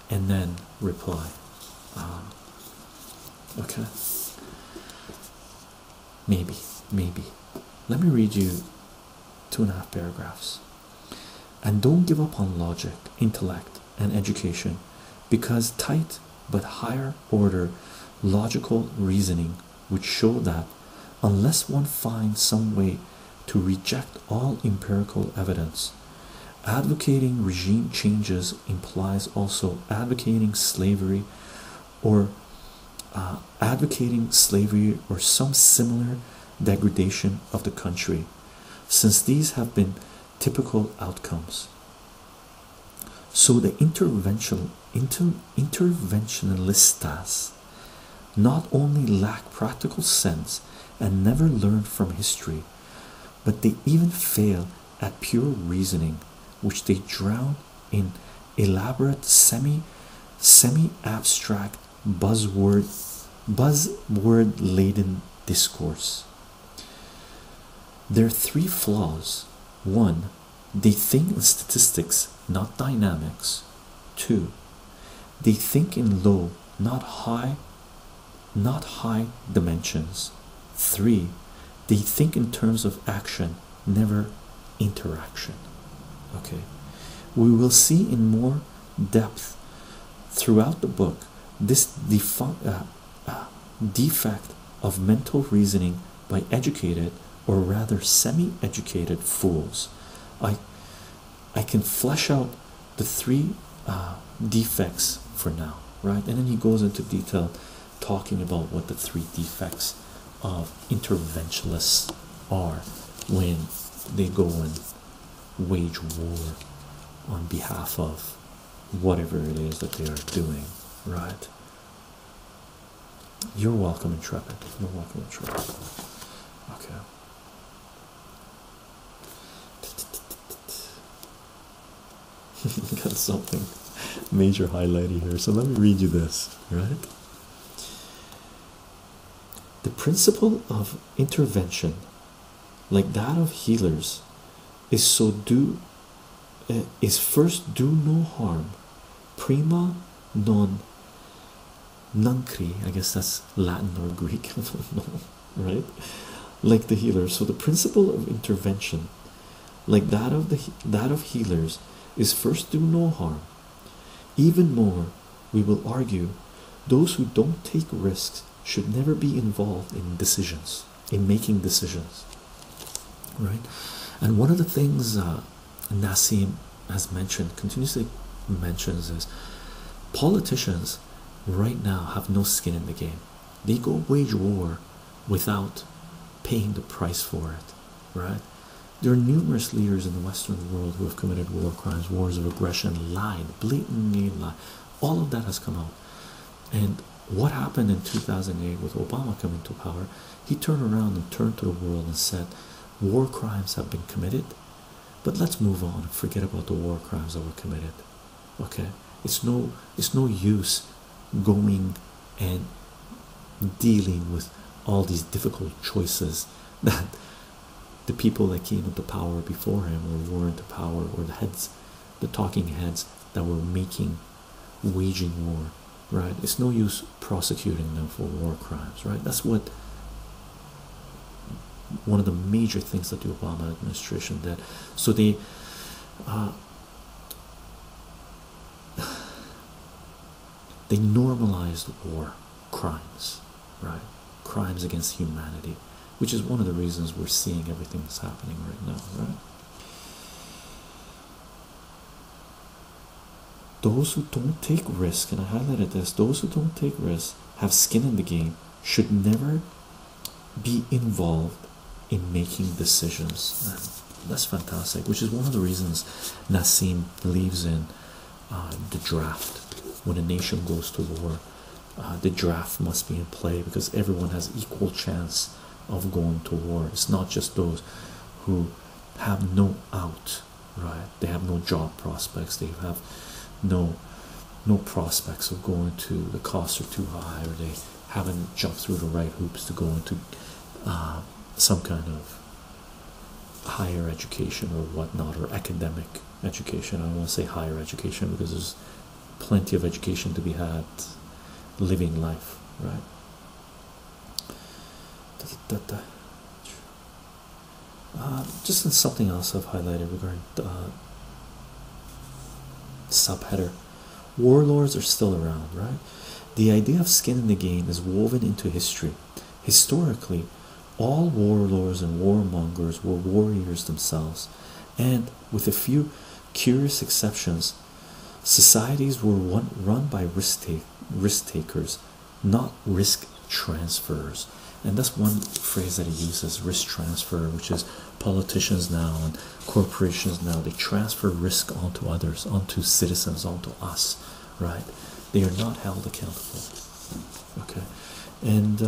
and then reply. Okay, maybe let me read you 2.5 paragraphs. And don't give up on logic, intellect, and education, because tight but higher order logical reasoning would show that unless one finds some way to reject all empirical evidence, advocating regime changes implies also advocating slavery or advocating slavery or some similar degradation of the country, since these have been typical outcomes. So the interventionalistas not only lack practical sense and never learn from history, but they even fail at pure reasoning, which they drown in elaborate semi-abstract buzzword laden discourse. There are three flaws. One, they think in statistics, not dynamics. Two, they think in low, not high dimensions. Three, they think in terms of action, never interaction. Okay, we will see in more depth throughout the book this defect of mental reasoning by educated, or rather semi-educated fools. I can flesh out the three defects for now, right? And then he goes into detail talking about what the three defects of interventionists are when they go and wage war on behalf of whatever it is that they are doing, right? You're welcome, Intrepid. You're welcome, Intrepid. Okay. Got something major highlighted here, so let me read you this, right? The principle of intervention, like that of healers, is first do no harm, prima non nuncre. I guess that's Latin or Greek, I don't know, right? Like the healers. So the principle of intervention, like that of healers, is first do no harm. Even more, we will argue, those who don't take risks should never be involved in decisions, in making decisions, right? And one of the things Nassim has mentioned, continuously mentions, is politicians right now have no skin in the game. They go wage war without paying the price for it, right? There are numerous leaders in the Western world who have committed war crimes, wars of aggression, lied, blatantly lied. All of that has come out. And what happened in 2008 with Obama coming to power? He turned around and turned to the world and said, war crimes have been committed, but let's move on and forget about the war crimes that were committed. Okay, it's no use going and dealing with all these difficult choices that the people that came into power before him, or were into power, or the talking heads that were waging war, right? It's no use prosecuting them for war crimes, right? That's what one of the major things that the Obama administration did. So they normalized war crimes, right? Crimes against humanity, which is one of the reasons we're seeing everything that's happening right now, right? Those who don't take risk, and I highlighted this, those who don't take risks, have skin in the game, should never be involved in making decisions. And that's fantastic, which is one of the reasons Nassim believes in the draft. When a nation goes to war, the draft must be in play, because everyone has equal chance of going to war. It's not just those who have no out, right? They have no job prospects, they have no prospects of going to, the costs are too high, or they haven't jumped through the right hoops to go into some kind of higher education or whatnot, or academic education. I don't want to say higher education, because there's plenty of education to be had living life, right? Just in something else I've highlighted regarding subheader, warlords are still around, right? The idea of skin in the game is woven into history. Historically, all warlords and warmongers were warriors themselves, and with a few curious exceptions, societies were run by risk takers, not risk transfers. And that's one phrase that he uses, risk transfer, which is politicians now and corporations now, they transfer risk onto others, onto citizens, onto us, right? They are not held accountable. Okay, and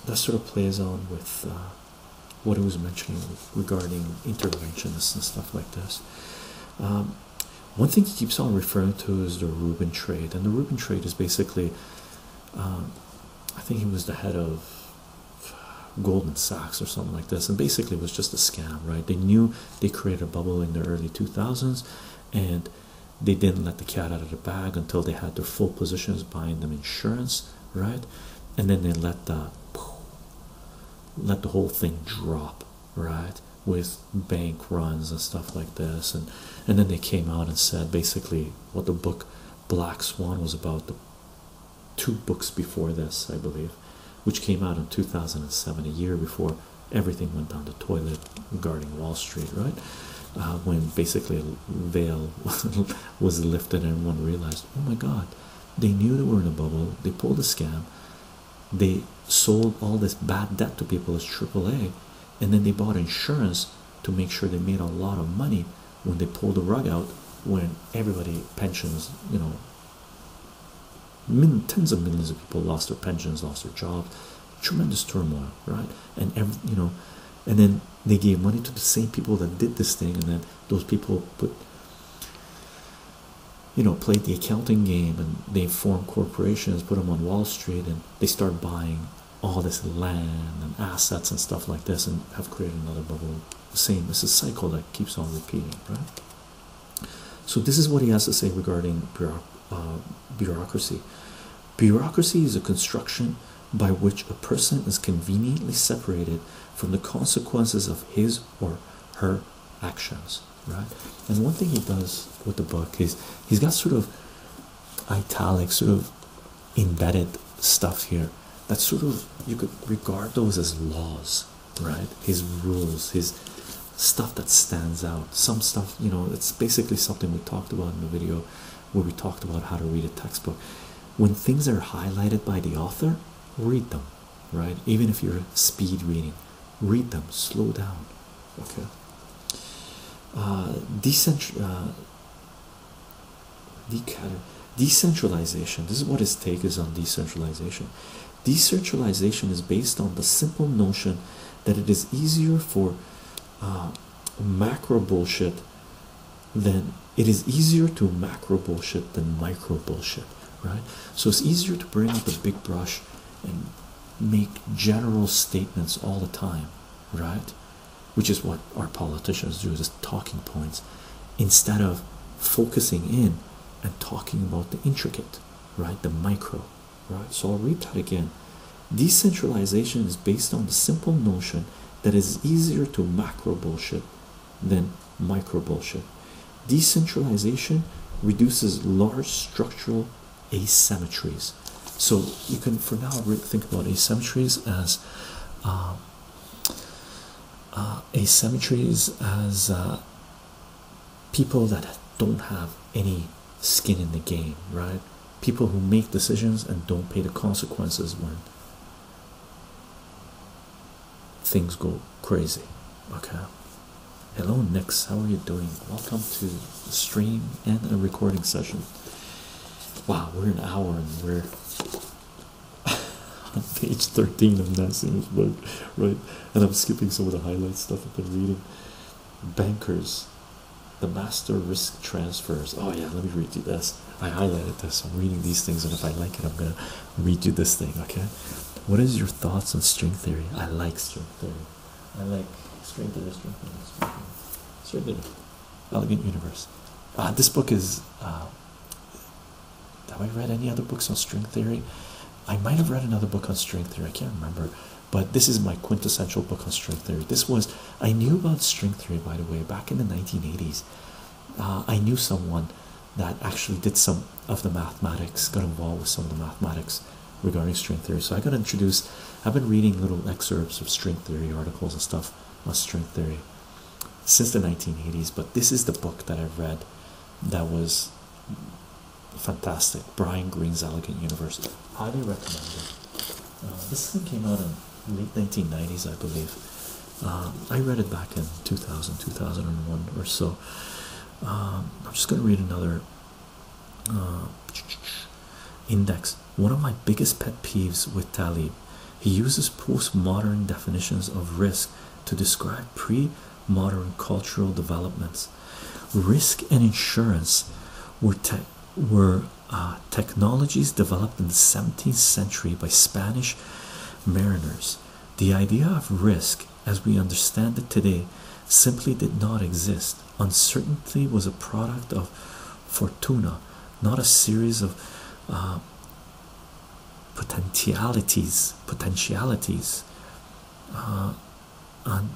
that sort of plays on with what he was mentioning regarding interventionists and stuff like this. One thing he keeps on referring to is the Rubin trade, and the Rubin trade is basically, I think he was the head of Goldman Sachs or something like this, and basically it was just a scam, right? They knew they created a bubble in the early 2000s, and they didn't let the cat out of the bag until they had their full positions buying them insurance, right? And then they let the whole thing drop, right, with bank runs and stuff like this. And then they came out and said basically what the book Black Swan was about, the 2 books before this, I believe, which came out in 2007, a year before everything went down the toilet regarding Wall Street, right? When basically a veil was lifted and everyone realized, oh my god, they knew they were in a bubble, they pulled a scam, they sold all this bad debt to people as AAA, and then they bought insurance to make sure they made a lot of money when they pulled the rug out, when everybody, pensions, you know, tens of millions of people lost their pensions, lost their jobs, tremendous turmoil, right? And you know, and then they gave money to the same people that did this thing, and then those people played the accounting game, and they formed corporations, put them on Wall Street, and they start buying all this land and assets and stuff like this, and have created another bubble. The same, it's a cycle that keeps on repeating, right? So this is what he has to say regarding bureaucracy. Bureaucracy is a construction by which a person is conveniently separated from the consequences of his or her actions, right? And one thing he does with the book is he's got sort of italic, sort of embedded stuff here that sort of, you could regard those as laws, right? His rules, his stuff that stands out. Some stuff, you know, it's basically something we talked about in the video where we talked about how to read a textbook. When things are highlighted by the author, read them, right? Even if you're speed reading, read them, slow down. Okay. Decentralization, this is what his take is on decentralization. Decentralization is based on the simple notion that it is easier for macro bullshit than macro bullshit than micro bullshit, right? So it's easier to bring up a big brush and make general statements all the time, right? Which is what our politicians do, just talking points, instead of focusing in and talking about the intricate, right? The micro, right? So I'll read that again. Decentralization is based on the simple notion that it is easier to macro bullshit than micro bullshit. Decentralization reduces large structural asymmetries. So you can, for now, think about asymmetries as people that don't have any skin in the game, right? People who make decisions and don't pay the consequences when things go crazy. Okay. Hello Nix, how are you doing? Welcome to the stream and a recording session. Wow, we're an hour and we're on page 13 of Nassim's book, right? And I'm skipping some of the highlight stuff I've been reading. Bankers, the master risk transfers. Oh yeah, let me read you this. I highlighted this. I'm reading these things, and if I like it, I'm gonna read you this thing. Okay. What is your thoughts on string theory? I like string theory. I like string theory. Elegant Universe. This book is. Have I read any other books on string theory? I might have read another book on string theory. I can't remember. But this is my quintessential book on string theory. I knew about string theory, by the way, back in the 1980s. I knew someone that actually did some of the mathematics, got involved with some of the mathematics regarding string theory. So I got introduced. I've been reading little excerpts of string theory articles and stuff on string theory since the 1980s. But this is the book that I've read that was fantastic. Brian Greene's Elegant Universe, highly recommended. This thing came out in late 1990s, I believe. I read it back in 2000, 2001 or so. I'm just going to read another index. One of my biggest pet peeves with Talib, he uses postmodern definitions of risk to describe pre-modern cultural developments. Risk and insurance were technologies developed in the 17th century by Spanish mariners. The idea of risk, as we understand it today, simply did not exist. Uncertainty was a product of fortuna, not a series of potentialities, and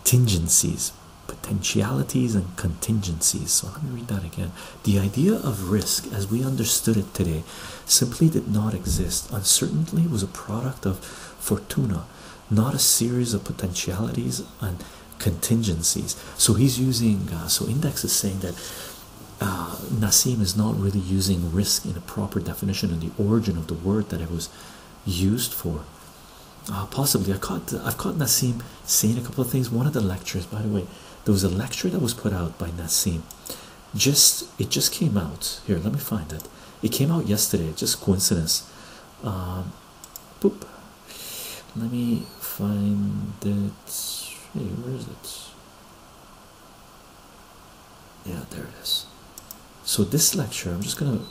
contingencies, potentialities and contingencies. So let me read that again. The idea of risk as we understood it today simply did not exist. Uncertainty was a product of fortuna, not a series of potentialities and contingencies. So he's using so Index is saying that Nassim is not really using risk in a proper definition in the origin of the word that it was used for. Possibly I've caught Nassim saying a couple of things. One of the lectures, by the way, there was a lecture that was put out by Nassim. It just came out. Here, let me find it. It came out yesterday, just coincidence. Boop. Let me find it. Hey, where is it? Yeah, there it is. So this lecture, I'm just gonna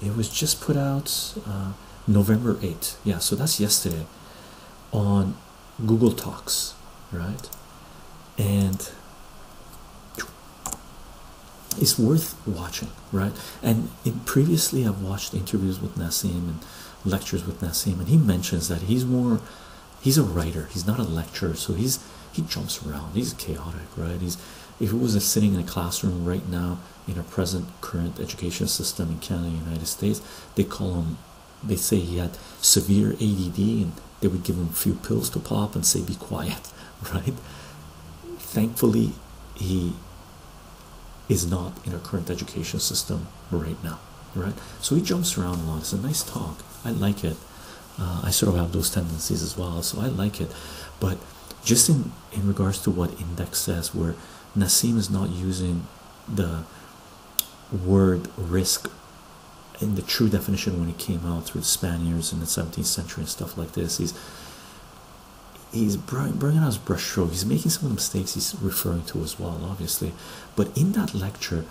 it was just put out November 8th. Yeah, so that's yesterday on Google Talks, right? And it's worth watching, right? And previously I've watched interviews with Nassim and lectures with Nassim, and he mentions that he's a writer, he's not a lecturer, so he jumps around, he's chaotic, right? If it was sitting in a classroom right now in our current education system in Canada and United States, they say he had severe ADD, and they would give him a few pills to pop and say be quiet, right? Thankfully he is not in our current education system right now, right? So he jumps around a lot. It's a nice talk, I like it. I sort of have those tendencies as well, so I like it. But just in regards to what Index says, where Nassim is not using the word risk in the true definition when it came out through the Spaniards in the 17th century and stuff like this, he's bringing out his brushstroke. He's making some of the mistakes he's referring to as well, obviously. But in that lecture,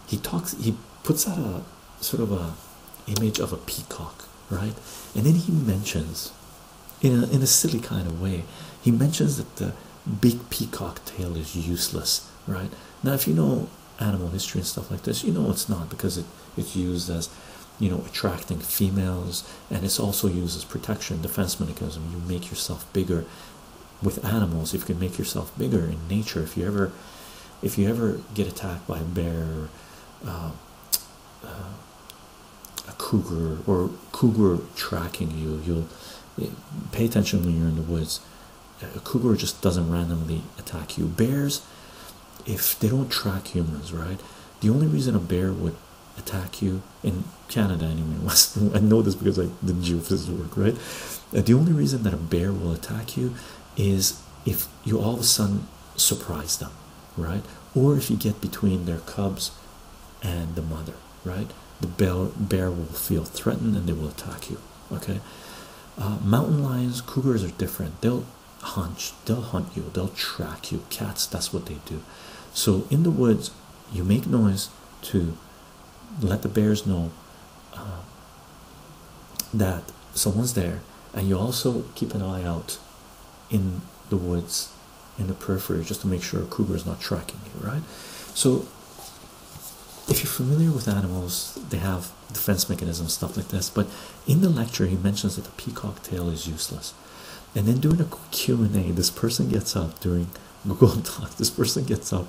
he puts out a sort of a image of a peacock, right? And then he mentions, in a silly kind of way, he mentions that the big peacock tail is useless, right? Now, if you know animal history and stuff like this, you know it's not, because it's used as, attracting females, and it's also used as protection, defense mechanism. You make yourself bigger with animals. If you can make yourself bigger in nature, if you ever get attacked by a bear, a cougar tracking you, you'll pay attention when you're in the woods. A cougar just doesn't randomly attack you. Bears, if they don't track humans, right, the only reason a bear would attack you in Canada anyway, I know this because I did geophysics work, right? The only reason that a bear will attack you is if you all of a sudden surprise them, right? Or if you get between their cubs and the mother, right? The bear will feel threatened and they will attack you. Okay. Mountain lions, cougars are different. They'll hunt you, they'll track you. Cats, that's what they do. So in the woods, you make noise to let the bears know that someone's there, and you also keep an eye out in the woods, in the periphery, just to make sure a cougar is not tracking you, right? So if you're familiar with animals, they have defense mechanisms, stuff like this. But in the lecture, he mentions that the peacock tail is useless. And then during a Q&A, this person gets up during Google Talk. This person gets up,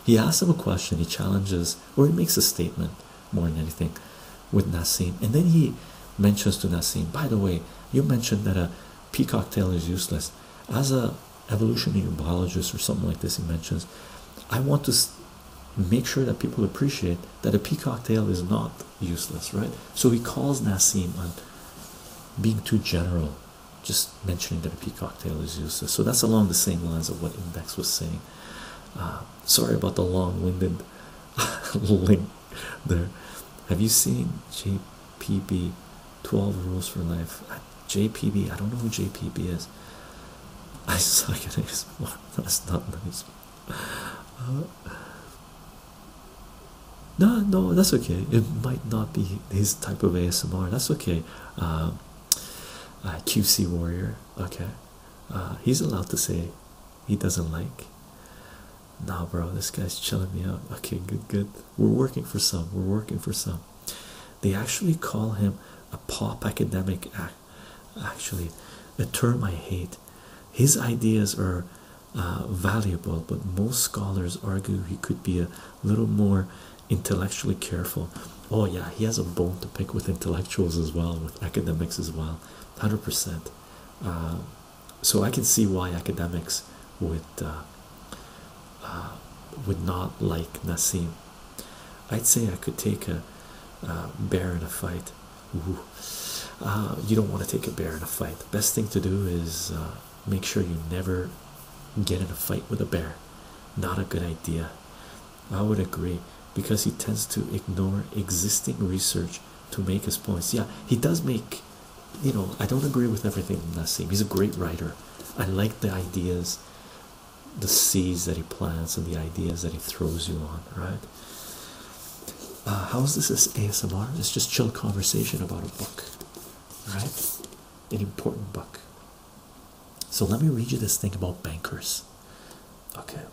he asks him a question, he challenges, or he makes a statement more than anything with Nassim. And then he mentions to Nassim, by the way, you mentioned that a peacock tail is useless. As a evolutionary biologist or something like this, he mentions, I want to make sure that people appreciate that a peacock tail is not useless, right? So he calls Nassim on being too general, just mentioning that a peacock tail is useless. So that's along the same lines of what Index was saying. Sorry about the long-winded link there. Have you seen JPB 12 Rules for Life? JPB, I don't know who JPB is. I suck at ASMR. That's not nice. No, that's okay. It might not be his type of ASMR. That's okay. QC Warrior. Okay. He's allowed to say he doesn't like. Nah, bro, this guy's chilling me out. Okay, good. We're working for some. They actually call him a pop academic. Actually, a term I hate. His ideas are valuable, but most scholars argue he could be a little more intellectually careful. Oh yeah, he has a bone to pick with intellectuals as well, with academics as well, 100%. So I can see why academics would not like Nassim. I'd say I could take a bear in a fight. Ooh. You don't want to take a bear in a fight. The best thing to do is make sure you never get in a fight with a bear. Not a good idea. I would agree, because he tends to ignore existing research to make his points. Yeah, he does make, I don't agree with everything Nassim. He's a great writer. I like the ideas, the seeds that he plants, and the ideas that he throws you on, right? How is this ASMR? It's just chill conversation about a book, right? An important book. So let me read you this thing about bankers. Okay.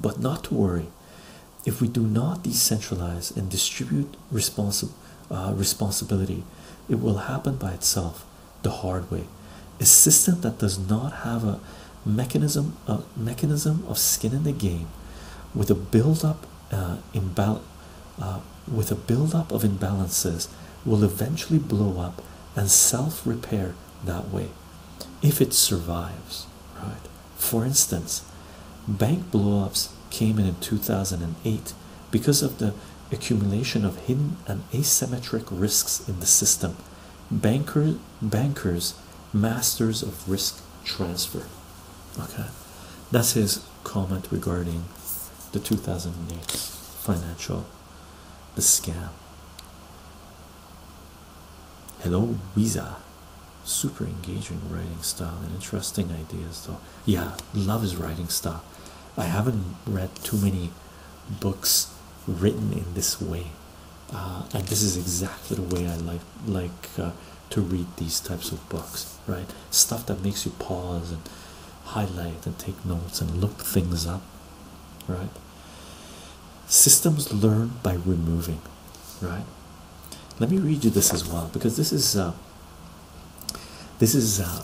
But not to worry. If we do not decentralize and distribute responsibility, it will happen by itself, the hard way. A system that does not have a mechanism of skin in the game, with a build-up of imbalances, will eventually blow up and self-repair that way, if it survives, right? For instance, bank blowups came in 2008 because of the accumulation of hidden and asymmetric risks in the system. Bankers, masters of risk transfer. Okay, that's his comment regarding the 2008 the scam. Hello, Visa. Super engaging writing style and interesting ideas, though. Yeah, love his writing style. I haven't read too many books written in this way, and this is exactly the way I like to read these types of books, right? Stuff that makes you pause and highlight and take notes and look things up, right? Systems learn by removing, right? Let me read you this as well, because this is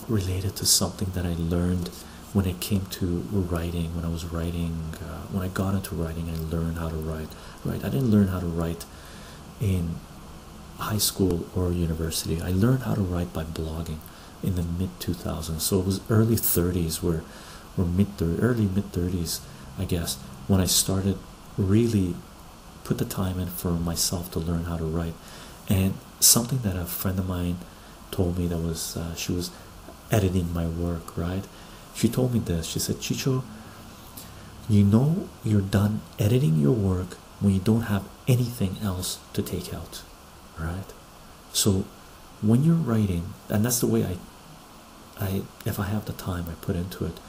related to something that I learned when it came to writing. When I was writing, when I got into writing, I learned how to write. Right, I didn't learn how to write in high school or university. I learned how to write by blogging in the mid 2000s. So it was early 30s, or early mid 30s, I guess, when I started really put the time in for myself to learn how to write. And something that a friend of mine told me, that was she was editing my work, right? She told me this. She said, Chicho, you know you're done editing your work when you don't have anything else to take out, right? So when you're writing, and that's the way I if I have the time, I put into it.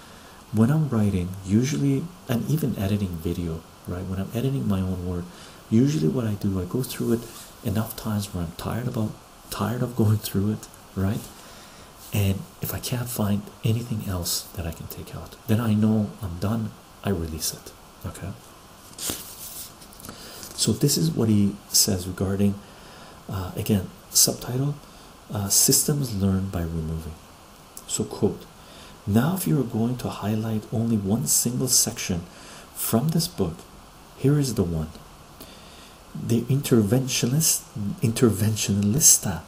When I'm writing, usually, and even editing video, right? When I'm editing my own work, usually what I do, I go through it enough times where I'm tired of going through it, right? And if I can't find anything else that I can take out, then I know I'm done. I release it. Okay. So this is what he says regarding, again, subtitle, systems learned by removing. So quote, now if you are going to highlight only one single section from this book, here is the one. The interventionalista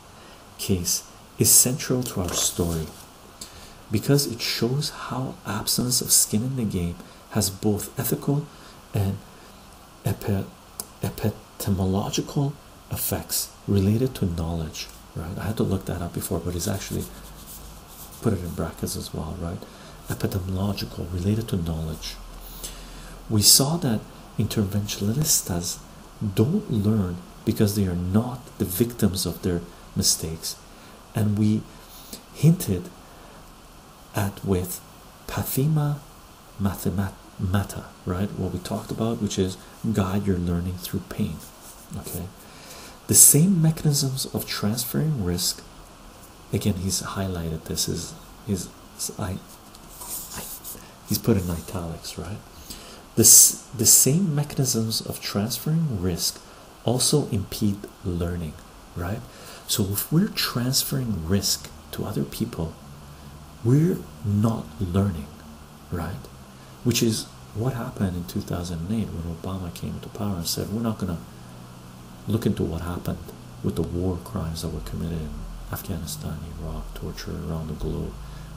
case is central to our story because it shows how absence of skin in the game has both ethical and epistemological effects related to knowledge, right? I had to look that up before, but he's actually put it in brackets as well, right? Epistemological, related to knowledge. We saw that interventionistas don't learn because they are not the victims of their mistakes, and we hinted at with pathema mata, right? What we talked about, which is guide your learning through pain. Okay, the same mechanisms of transferring risk. Again, he's highlighted this is he's put in italics, right? The same mechanisms of transferring risk also impede learning, right? So if we're transferring risk to other people, we're not learning, right? Which is what happened in 2008 when Obama came into power and said, we're not going to look into what happened with the war crimes that were committed in Afghanistan, Iraq, torture around the globe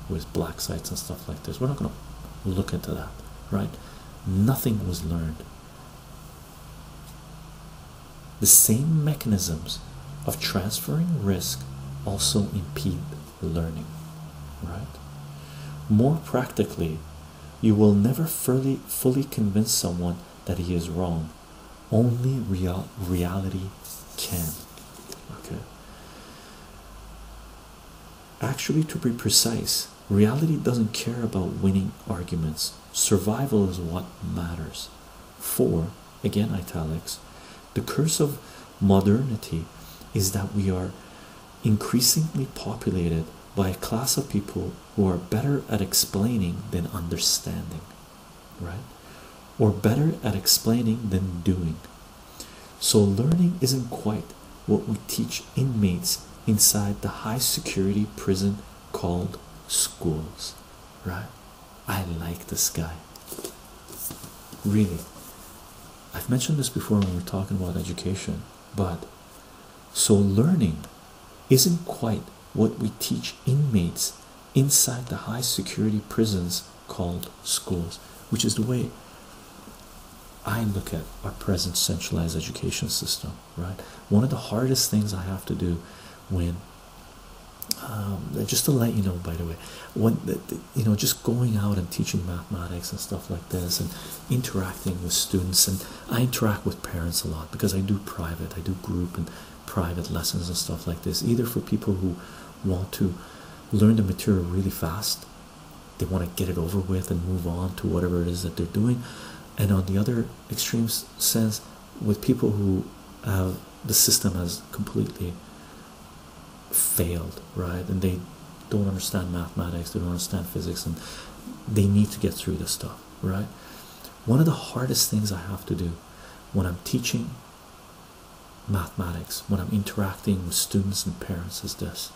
with black sites and stuff like this. We're not going to look into that, right? Nothing was learned. The same mechanisms of transferring risk also impede learning, right? More practically, you will never fully convince someone that he is wrong. Only reality can. Okay. Actually, to be precise, reality doesn't care about winning arguments. Survival is what matters. For, again italics, the curse of modernity is that we are increasingly populated by a class of people who are better at explaining than understanding, right? Or better at explaining than doing. So learning isn't quite what we teach inmates inside the high security prison called schools, right? I like this guy, really. I've mentioned this before when we're talking about education, but so learning isn't quite what we teach inmates inside the high security prisons called schools, which is the way I look at our present centralized education system, right? One of the hardest things I have to do when just to let you know, by the way, when just going out and teaching mathematics and stuff like this and interacting with students, and I interact with parents a lot because I do group and private lessons and stuff like this, either for people who want to learn the material really fast, they want to get it over with and move on to whatever it is that they're doing, and on the other extreme sense, with people who have the system has completely failed, right? And they don't understand mathematics, they don't understand physics, and they need to get through this stuff, right? One of the hardest things I have to do when I'm teaching mathematics, when I'm interacting with students and parents, is this: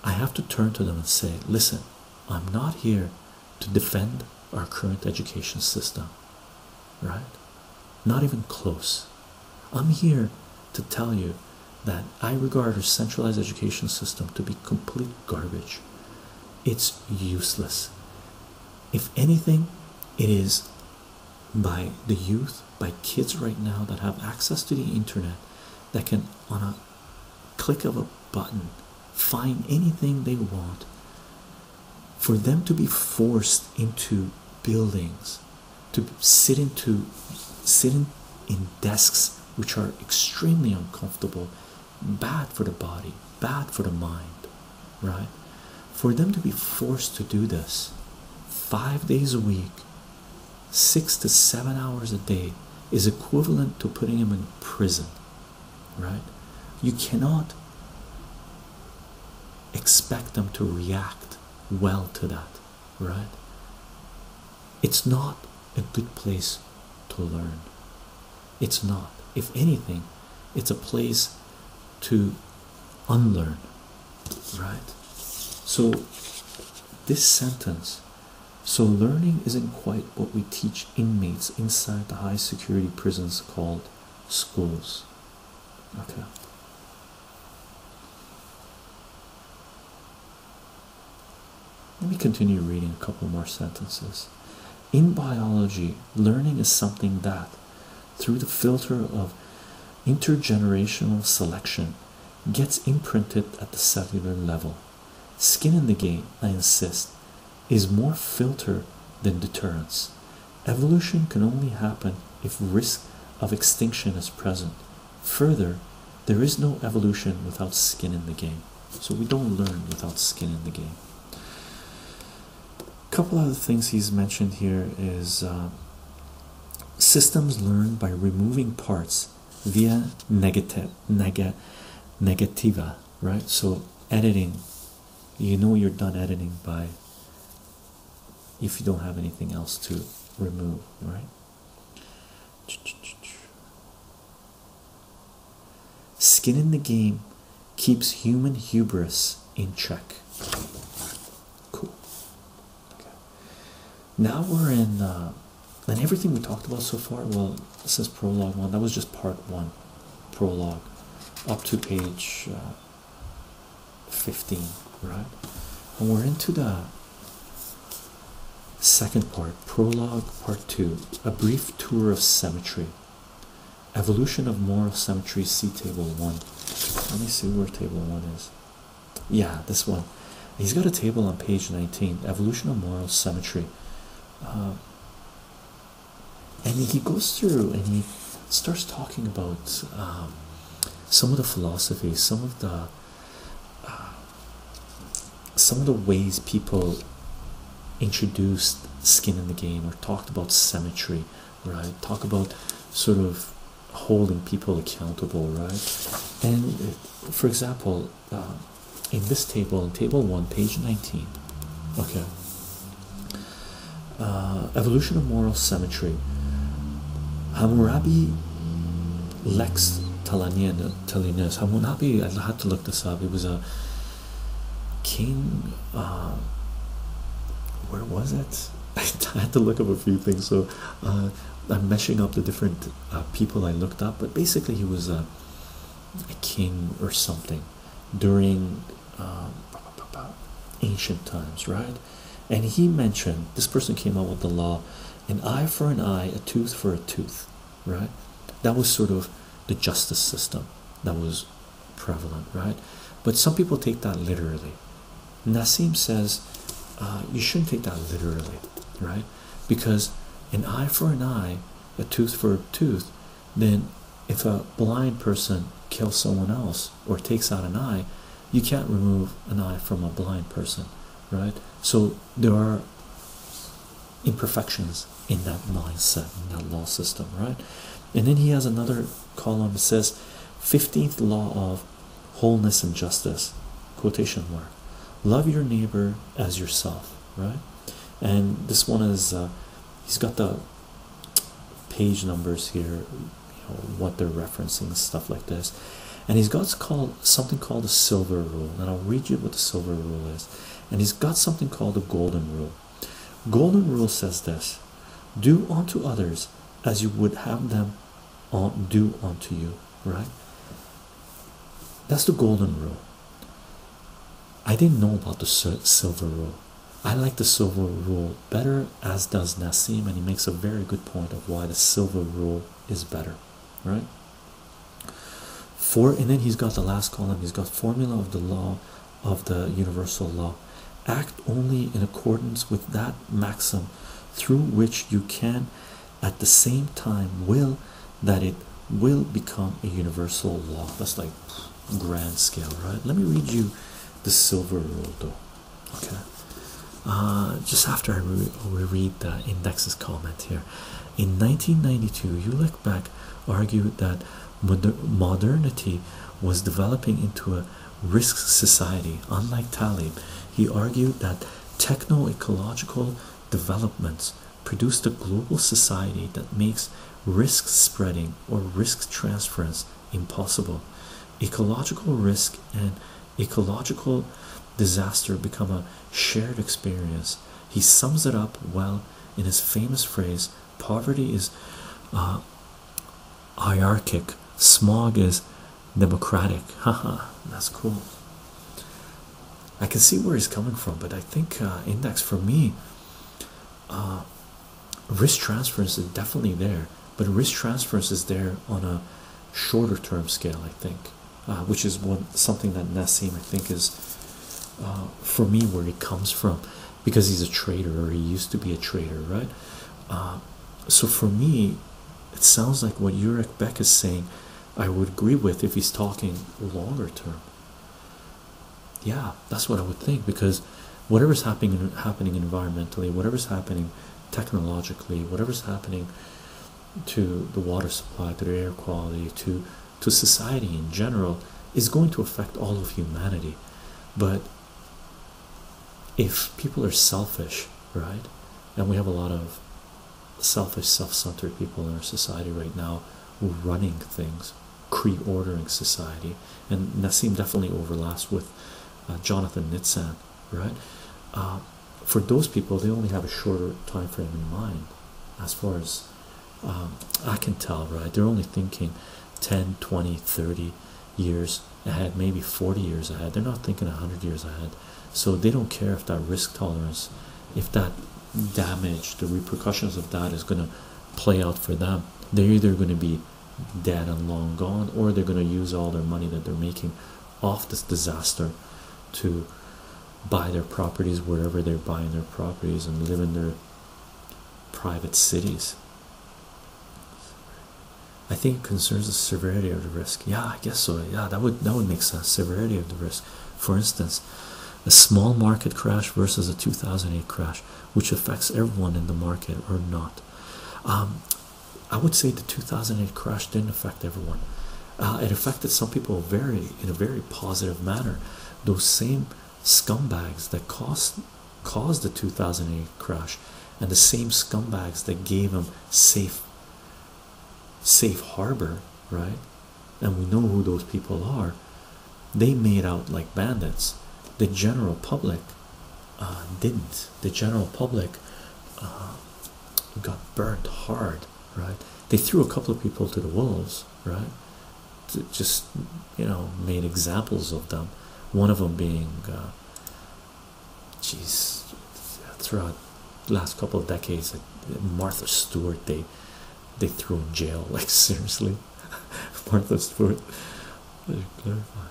I have to turn to them and say, listen, I'm not here to defend our current education system, right? Not even close. I'm here to tell you that I regard our centralized education system to be complete garbage. It's useless. If anything, it is by the youth, by kids right now that have access to the internet, that can, on a click of a button, find anything they want. For them to be forced into buildings, to sit in desks which are extremely uncomfortable, bad for the body, bad for the mind, right? For them to be forced to do this 5 days a week, 6 to 7 hours a day, is equivalent to putting them in prison, right? You cannot expect them to react well to that, right? It's not a good place to learn. It's not. If anything, it's a place to unlearn, right? So this sentence, so learning isn't quite what we teach inmates inside the high security prisons called schools. Okay. Let me continue reading a couple more sentences. In biology, learning is something that, through the filter of intergenerational selection, gets imprinted at the cellular level. Skin in the game, I insist, is more filter than deterrence. Evolution can only happen if risk of extinction is present. Further, there is no evolution without skin in the game. So we don't learn without skin in the game. A couple other things he's mentioned here is systems learn by removing parts via negativa, right? So editing, you know you're done editing by if you don't have anything else to remove, right? Skin in the game keeps human hubris in check. Cool. Okay. Now we're in and everything we talked about so far, well, this is prologue 1. That was just part 1, prologue, up to page 15, right? And we're into the second part, prologue part 2, a brief tour of symmetry. Evolution of moral symmetry, see table 1. Let me see where table 1 is. Yeah, this one. He's got a table on page 19, evolution of moral symmetry. And he goes through and he starts talking about some of the philosophies, some of the ways people introduced skin in the game or talked about symmetry, right? Talk about sort of holding people accountable, right? And for example, in this table, in table 1, page 19, okay, evolution of moral symmetry. Hammurabi Lex Talanius. Hammurabi, I had to look this up. It was a king. Where was it? I had to look up a few things, so I'm meshing up the different people I looked up. But basically, he was a king or something during ancient times, right? And he mentioned, this person came out with the law, an eye for an eye, a tooth for a tooth, right? That was sort of the justice system that was prevalent, right? But some people take that literally. Nassim says you shouldn't take that literally, right? Because an eye for an eye, a tooth for a tooth, then if a blind person kills someone else or takes out an eye, you can't remove an eye from a blind person, right? So there are imperfections in that mindset, in that law system, right? And then he has another column that says 15th law of wholeness and justice, quotation mark, love your neighbor as yourself, right? And this one is he's got the page numbers here, you know, what they're referencing, stuff like this. And he's got something called the silver rule, and I'll read you what the silver rule is. And he's got something called the golden rule. Golden rule says this: do unto others as you would have them do unto you, right? That's the golden rule. I didn't know about the silver rule. I like the silver rule better, as does Nassim, and he makes a very good point of why the silver rule is better, right? And then he's got the last column, he's got formula of the law, of the universal law. Act only in accordance with that maxim, through which you can at the same time will that it will become a universal law. That's like grand scale, right? Let me read you the silver rule though, okay? Just after I read the index's comment here. In 1992, Ulick argued that modernity was developing into a risk society. Unlike Taleb, he argued that techno-ecological developments produced a global society that makes risk spreading or risk transference impossible. Ecological risk and ecological disaster become a shared experience. He sums it up well in his famous phrase: poverty is hierarchic, smog is democratic. Haha, that's cool. I can see where he's coming from, but I think index for me, risk transference is definitely there, but risk transference is there on a shorter term scale, I think, which is something that Nassim, I think, is for me where he comes from, because he's a trader, or he used to be a trader, right? So for me, it sounds like what Urek Beck is saying I would agree with if he's talking longer term. Yeah, that's what I would think, because whatever's happening environmentally, whatever's happening technologically, whatever's happening to the water supply, to the air quality, to society in general, is going to affect all of humanity. But if people are selfish, right, and we have a lot of selfish, self-centered people in our society right now running things, ordering society, and Nassim definitely overlaps with Jonathan Nitzan, right? For those people, they only have a shorter time frame in mind, as far as I can tell, right? They're only thinking 10, 20, 30 years ahead, maybe 40 years ahead. They're not thinking 100 years ahead. So they don't care if that risk tolerance, if that damage, the repercussions of that is going to play out for them. They're either going to be dead and long gone, or they're going to use all their money that they're making off this disaster to buy their properties wherever they're buying their properties and live in their private cities. I think it concerns the severity of the risk. Yeah, I guess so. Yeah, that would make sense. Severity of the risk. For instance, a small market crash versus a 2008 crash, which affects everyone in the market or not. I would say the 2008 crash didn't affect everyone. It affected some people in a very positive manner. Those same scumbags that caused the 2008 crash, and the same scumbags that gave them safe harbor, right? And we know who those people are. They made out like bandits. The general public didn't. The general public got burnt hard, right? They threw a couple of people to the wolves, right? Just, made examples of them. One of them being throughout the last couple of decades, like Martha Stewart, they threw in jail, like, seriously. Martha Stewart, clarify.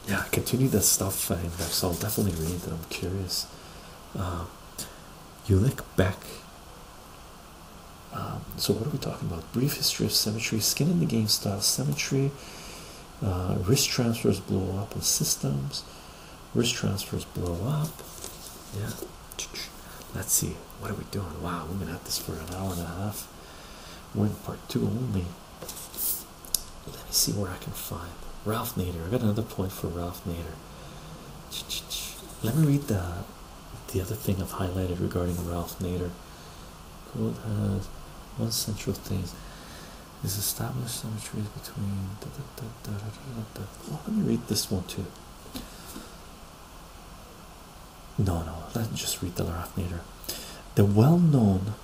Yeah, continue the stuff index. I'll definitely read it. I'm curious. Ulick Beck. So what are we talking about? Brief history of symmetry, skin in the game style symmetry, risk transfers blow up on systems, risk transfers blow up. Yeah, let's see, what are we doing? Wow, we're gonna have this for an hour and a half. We're in part 2 only. Let me see where I can find Ralph Nader. I got another point for Ralph Nader. Let me read the other thing I've highlighted regarding Ralph Nader. Quote has one central thing is established symmetries between oh, let me read this one too. No, let's just read the Ralph Nader. The well-known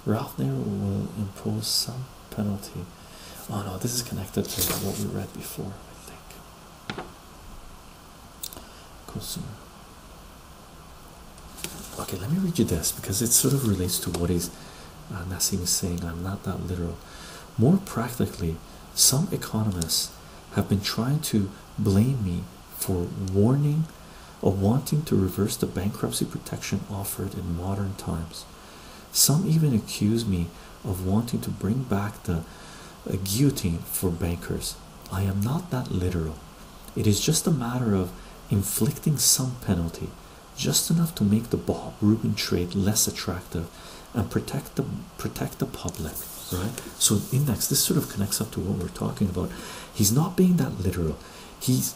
Ralph Nader will impose some penalty. Oh no, this is connected to what we read before, I think. Consumer. Okay, let me read you this, because it sort of relates to what Nassim is saying. I'm not that literal. More practically, some economists have been trying to blame me for warning or wanting to reverse the bankruptcy protection offered in modern times. Some even accuse me of wanting to bring back the guillotine for bankers. I am not that literal. It is just a matter of inflicting some penalty, just enough to make the Bob Rubin trade less attractive and protect the public, right? So index, this sort of connects up to what we're talking about. He's not being that literal. He's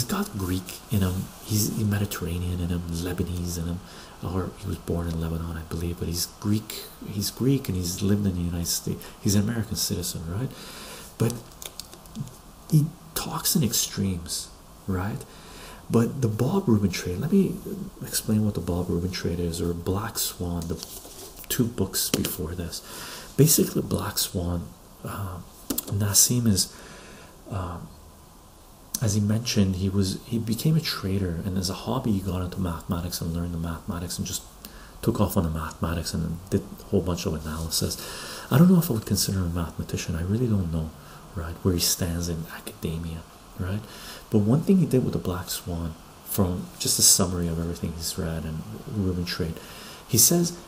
got Greek in him, he's Mediterranean in him, Lebanese in him, or he was born in Lebanon, I believe, but he's Greek and he's lived in the United States. He's an American citizen, right? But he talks in extremes, right? But the Bob Rubin trade, let me explain what the Bob Rubin trade is, or Black Swan, the two books before this. Basically, Black Swan. Nassim is, as he mentioned, he became a trader, and as a hobby, he got into mathematics and learned the mathematics and just took off on the mathematics and did a whole bunch of analysis. I don't know if I would consider him a mathematician. I really don't know, right, where he stands in academia, right? But one thing he did with the Black Swan, from just a summary of everything he's read and Rubin Trade, he says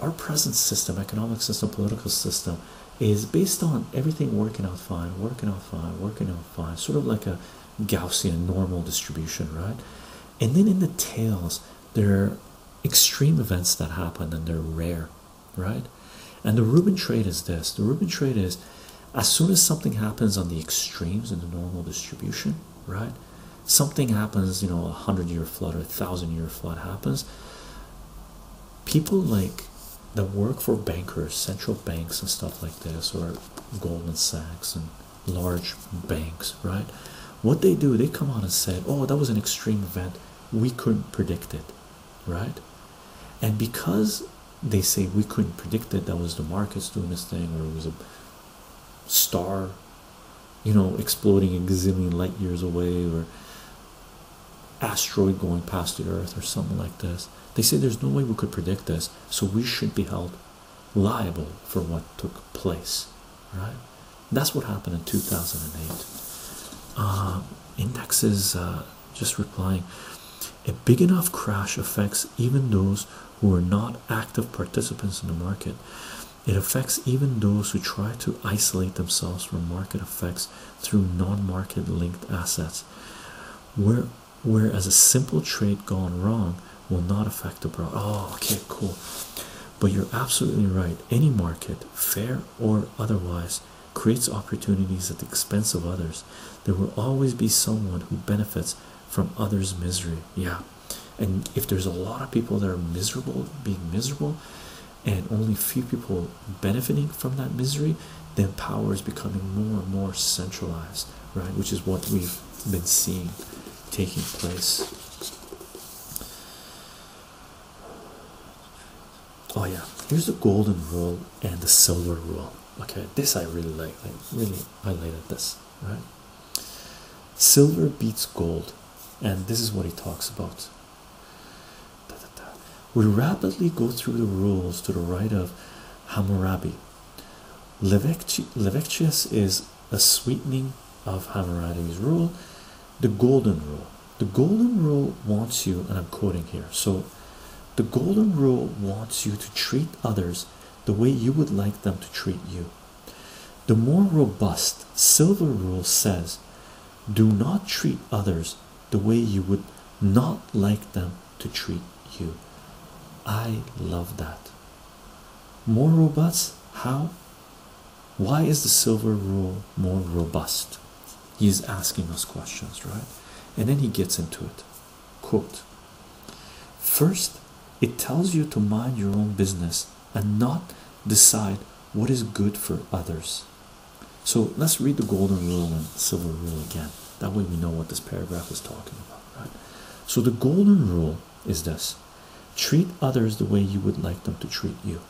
our present system, economic system, political system, is based on everything working out fine, working out fine, working out fine, sort of like a Gaussian normal distribution, right? And then in the tails, there are extreme events that happen, and they're rare, right? And the Rubin trade is this. The Rubin trade is, as soon as something happens on the extremes in the normal distribution, right? Something happens, you know, 100-year flood or 1,000-year flood happens. People like that work for bankers, central banks and stuff like this, or Goldman Sachs and large banks, right? What they do, they come out and say, oh, that was an extreme event, we couldn't predict it, right? And because they say we couldn't predict it, that was the markets doing this thing, or it was a star, you know, exploding a gazillion light years away, or asteroid going past the earth or something like this. They say there's no way we could predict this, so we should be held liable for what took place, right? That's what happened in 2008. Indexes, just replying, a big enough crash affects even those who are not active participants in the market. It affects even those who try to isolate themselves from market effects through non-market linked assets, whereas a simple trade gone wrong will not affect the broad. Oh, okay, cool. But you're absolutely right. Any market, fair or otherwise, creates opportunities at the expense of others. There will always be someone who benefits from others' misery. Yeah, and if there's a lot of people that are miserable, being miserable, and only few people benefiting from that misery, then power is becoming more and more centralized, right? Which is what we've been seeing taking place. Oh yeah, here's the golden rule and the silver rule. Okay, this I really like. I really highlighted this, right? Silver beats gold, and this is what he talks about. We rapidly go through the rules to the right of Hammurabi. Levectius is a sweetening of Hammurabi's rule, the golden rule. The golden rule wants you, and I'm quoting here, so the golden rule wants you to treat others the way you would like them to treat you. The more robust silver rule says, do not treat others the way you would not like them to treat you. I love that. More robust? How? Why is the silver rule more robust? He's asking us questions, right? And then he gets into it. Quote, first, it tells you to mind your own business and not decide what is good for others. So let's read the golden rule and silver rule again. That way we know what this paragraph is talking about, right? So the golden rule is this: treat others the way you would like them to treat you.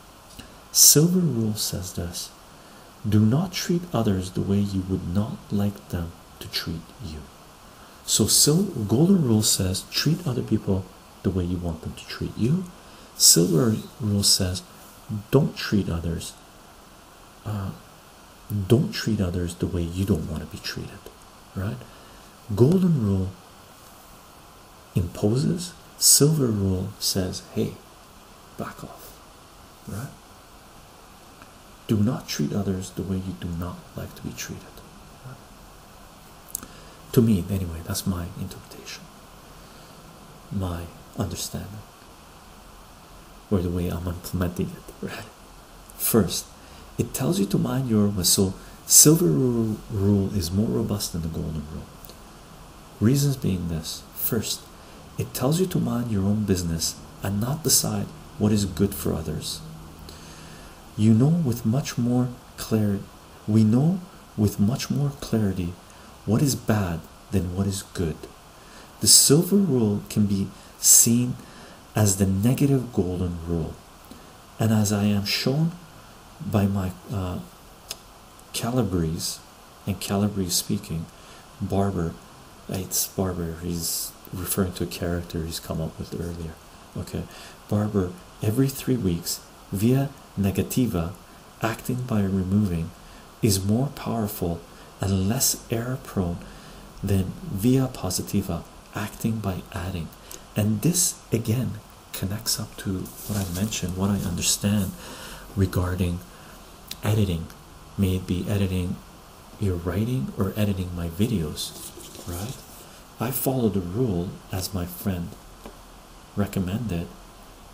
Silver rule says this: do not treat others the way you would not like them to treat you. So golden rule says treat other people the way you want them to treat you. Silver rule says don't treat others the way you don't want to be treated, right? Golden rule imposes, silver rule says, hey, back off, right? Do not treat others the way you do not like to be treated, right? To me, anyway, that's my interpretation, my understanding, or the way I'm implementing it, right? First, it tells you to mind your own. So silver rule is more robust than the golden rule. Reasons being this: first, it tells you to mind your own business and not decide what is good for others. You know with much more clarity, we know with much more clarity what is bad than what is good. The silver rule can be seen as the negative golden rule. and as I am shown by my Calabrese, and Calabrese speaking, Barber, it's Barber, he's referring to a character he's come up with earlier. Okay, Barber, every 3 weeks, via negativa, acting by removing, is more powerful and less error prone than via positiva, acting by adding. And this again connects up to what I mentioned, what I understand regarding editing. May it be editing your writing or editing my videos, right? I follow the rule as my friend recommended,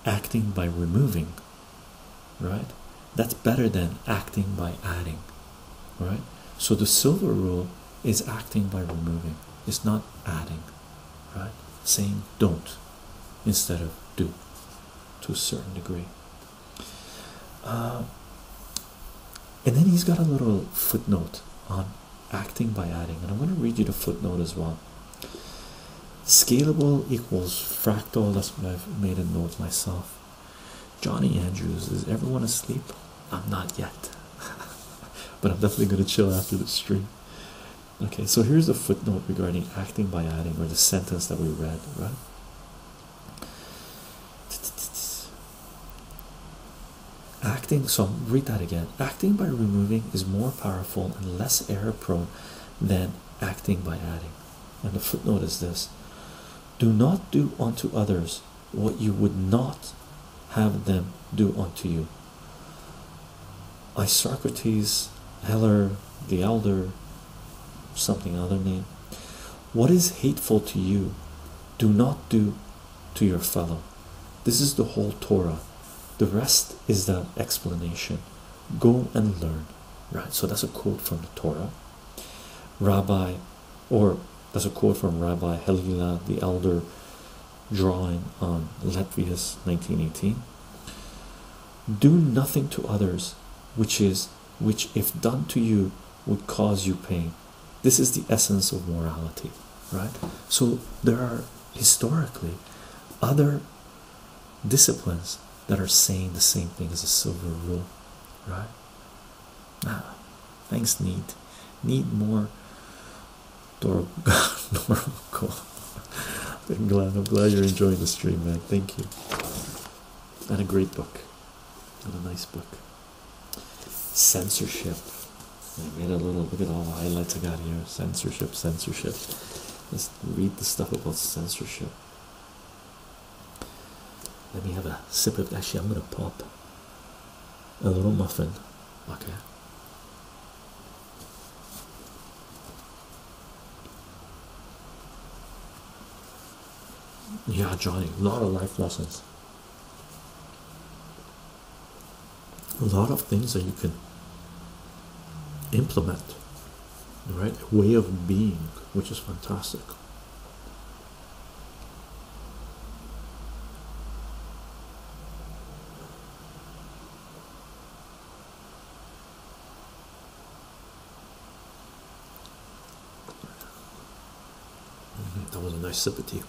acting by removing, right? That's better than acting by adding, right? So the silver rule is acting by removing, it's not adding, right? Saying don't instead of do to a certain degree. And then he's got a little footnote on acting by adding, and I'm going to read you the footnote as well. Scalable equals fractal. That's what I've made a note myself. Johnny Andrews, is everyone asleep? I'm not yet, but I'm definitely going to chill after the stream. Okay, so here's a footnote regarding acting by adding, or the sentence that we read, right? Acting, so I'll read that again. Acting by removing is more powerful and less error prone than acting by adding. And the footnote is this: do not do unto others what you would not have them do unto you. Isocrates, Heller the Elder, something other name. What is hateful to you, do not do to your fellow. This is the whole Torah. The rest is the explanation. Go and learn, right? So that's a quote from the Torah. Rabbi, or that's a quote from Rabbi Hillel the Elder, drawing on Latvia's 1918. Do nothing to others which if done to you would cause you pain. This is the essence of morality, right? So there are historically other disciplines that are saying the same thing as a silver rule, right? Thanks, need more Dorogo. I'm glad you're enjoying the stream, man. Thank you. And a great book, and a nice book. Censorship. I made a little, look at all the highlights I got here. Censorship. Let's read the stuff about censorship. Let me have a sip of, actually I'm gonna pop a little muffin. Okay. Yeah, Johnny, a lot of life lessons. A lot of things that you can implement, right? A way of being, which is fantastic. That was a nice sip of tea.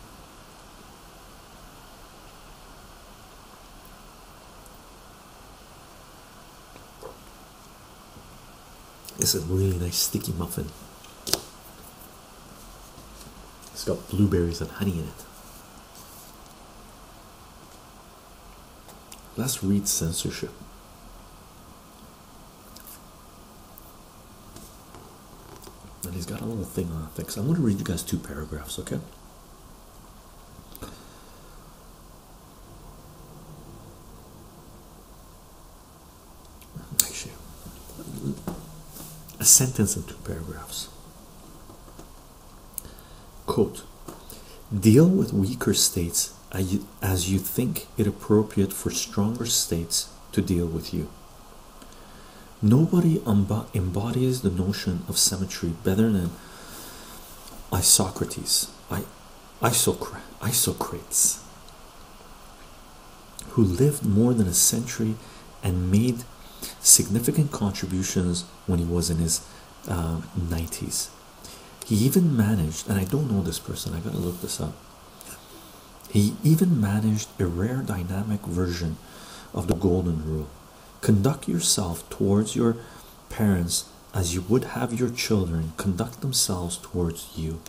It's a really nice sticky muffin. It's got blueberries and honey in it. Let's read censorship. And he's got a little thing on it. So I'm going to read you guys 2 paragraphs, okay? Actually, a sentence and 2 paragraphs. Quote: deal with weaker states as you think it appropriate for stronger states to deal with you. Nobody embodies the notion of symmetry better than Isocrates, Isocrates, who lived more than a century and made significant contributions when he was in his 90s. He even managed, and I don't know this person, I gotta look this up. He even managed a rare dynamic version of the golden rule. Conduct yourself towards your parents as you would have your children conduct themselves towards you.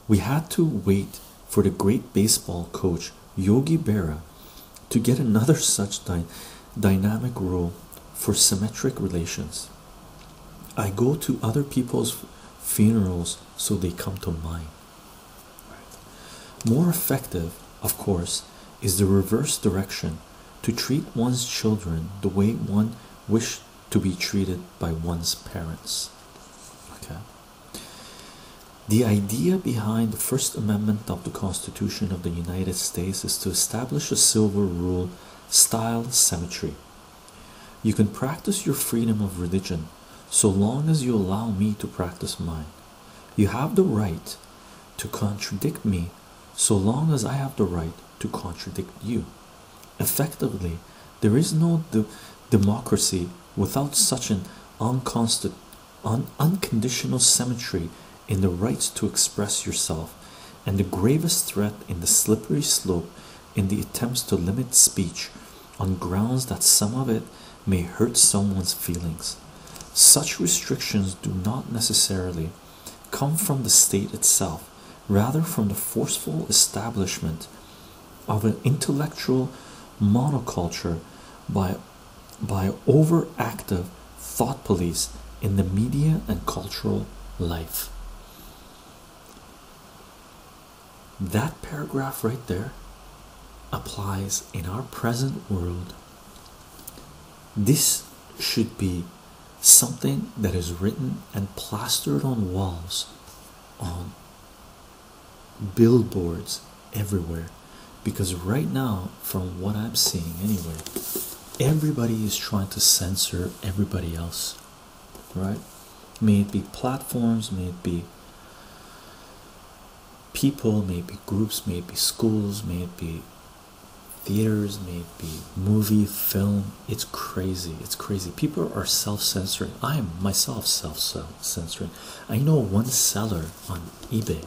We had to wait for the great baseball coach Yogi Berra to get another such dynamic rule for symmetric relations. I go to other people's funerals so they come to mine. More effective, of course, is the reverse direction, to treat one's children the way one wished to be treated by one's parents. Okay. The idea behind the First Amendment of the Constitution of the United States is to establish a silver rule style symmetry. You can practice your freedom of religion so long as you allow me to practice mine. You have the right to contradict me so long as I have the right to contradict you. Effectively, there is no democracy without such an unconditional symmetry in the rights to express yourself, and the gravest threat in the slippery slope in the attempts to limit speech on grounds that some of it may hurt someone's feelings. Such restrictions do not necessarily come from the state itself, rather from the forceful establishment of an intellectual monoculture by overactive thought police in the media and cultural life. That paragraph right there applies in our present world. This should be something that is written and plastered on walls, on billboards everywhere, because right now, from what I'm seeing anyway, everybody is trying to censor everybody else, right? May it be platforms, may it be people, may it be groups, may it be schools, may it be theaters, may it be movie, film. It's crazy. It's crazy. People are self-censoring. I am myself self-censoring. I know one seller on eBay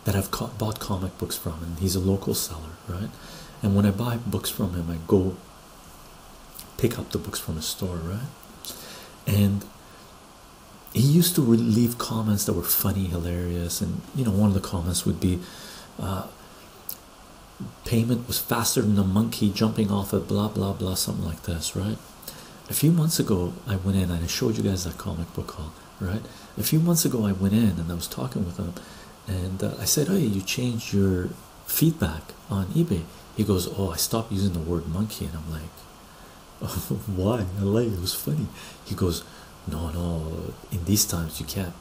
that I've bought comic books from, and he's a local seller, right? And when I buy books from him, I go pick up the books from his store, right? And he used to leave comments that were funny, hilarious, and one of the comments would be payment was faster than a monkey jumping off a blah blah blah, something like this, right? A few months ago I went in and I showed you guys that comic book haul, right? A few months ago I went in and I was talking with him, and I said, "Hey, you changed your feedback on eBay." He goes, "Oh, I stopped using the word monkey." And I'm like, "Oh, why?" I like it was funny. He goes, no, in these times you can't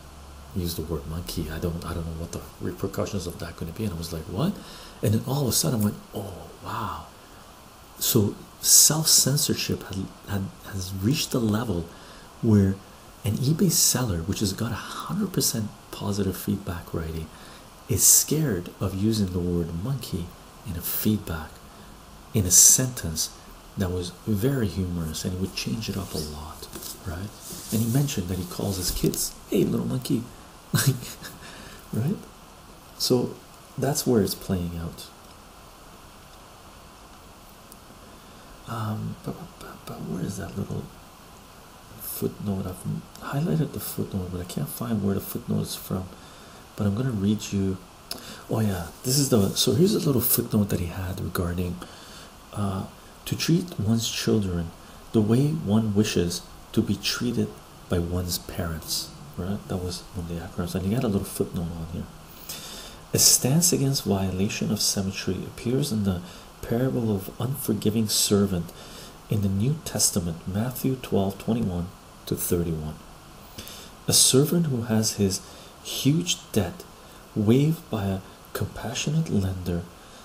use the word monkey. I don't know what the repercussions of that going to be." And I was like, "What?" And then all of a sudden I went, "Oh wow." So self-censorship has reached a level where an eBay seller, which has got 100% positive feedback rating, is scared of using the word monkey in a feedback, in a sentence that was very humorous, and he would change it up a lot, right? And he mentioned that he calls his kids, "Hey, little monkey," like, right? So that's where it's playing out. But where is that little footnote? I've highlighted the footnote, but I can't find where the footnote is from. But I'm gonna read you. Oh yeah, this is so here's a little footnote that he had regarding to treat one's children the way one wishes to be treated by one's parents, right? That was one of the acronyms, and he had a little footnote on here. A stance against violation of symmetry appears in the parable of unforgiving servant in the New Testament, Matthew 12:21 to 31. A servant who has his huge debt waived by a compassionate lender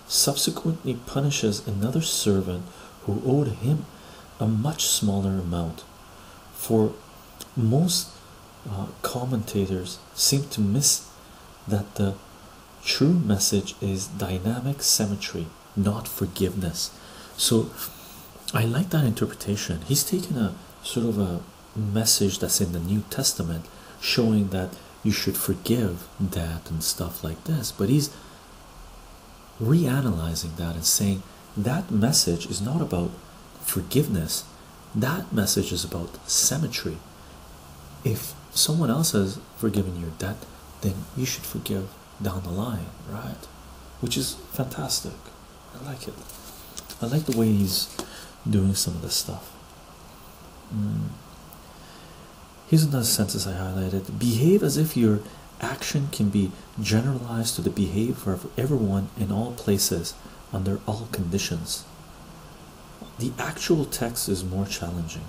subsequently punishes another servant who owed him a much smaller amount. For most commentators seem to miss that the true message is dynamic symmetry, not forgiveness. So I like that interpretation. He's taken a sort of a message that's in the New Testament, showing that you should forgive that and stuff like this, but he's reanalyzing that and saying that message is not about forgiveness, that message is about symmetry. If someone else has forgiven your debt, then you should forgive down the line, right? Which is fantastic. I like it. I like the way he's doing some of this stuff. Here's another sentence I highlighted. Behave as if your action can be generalized to the behavior of everyone in all places under all conditions. The actual text is more challenging.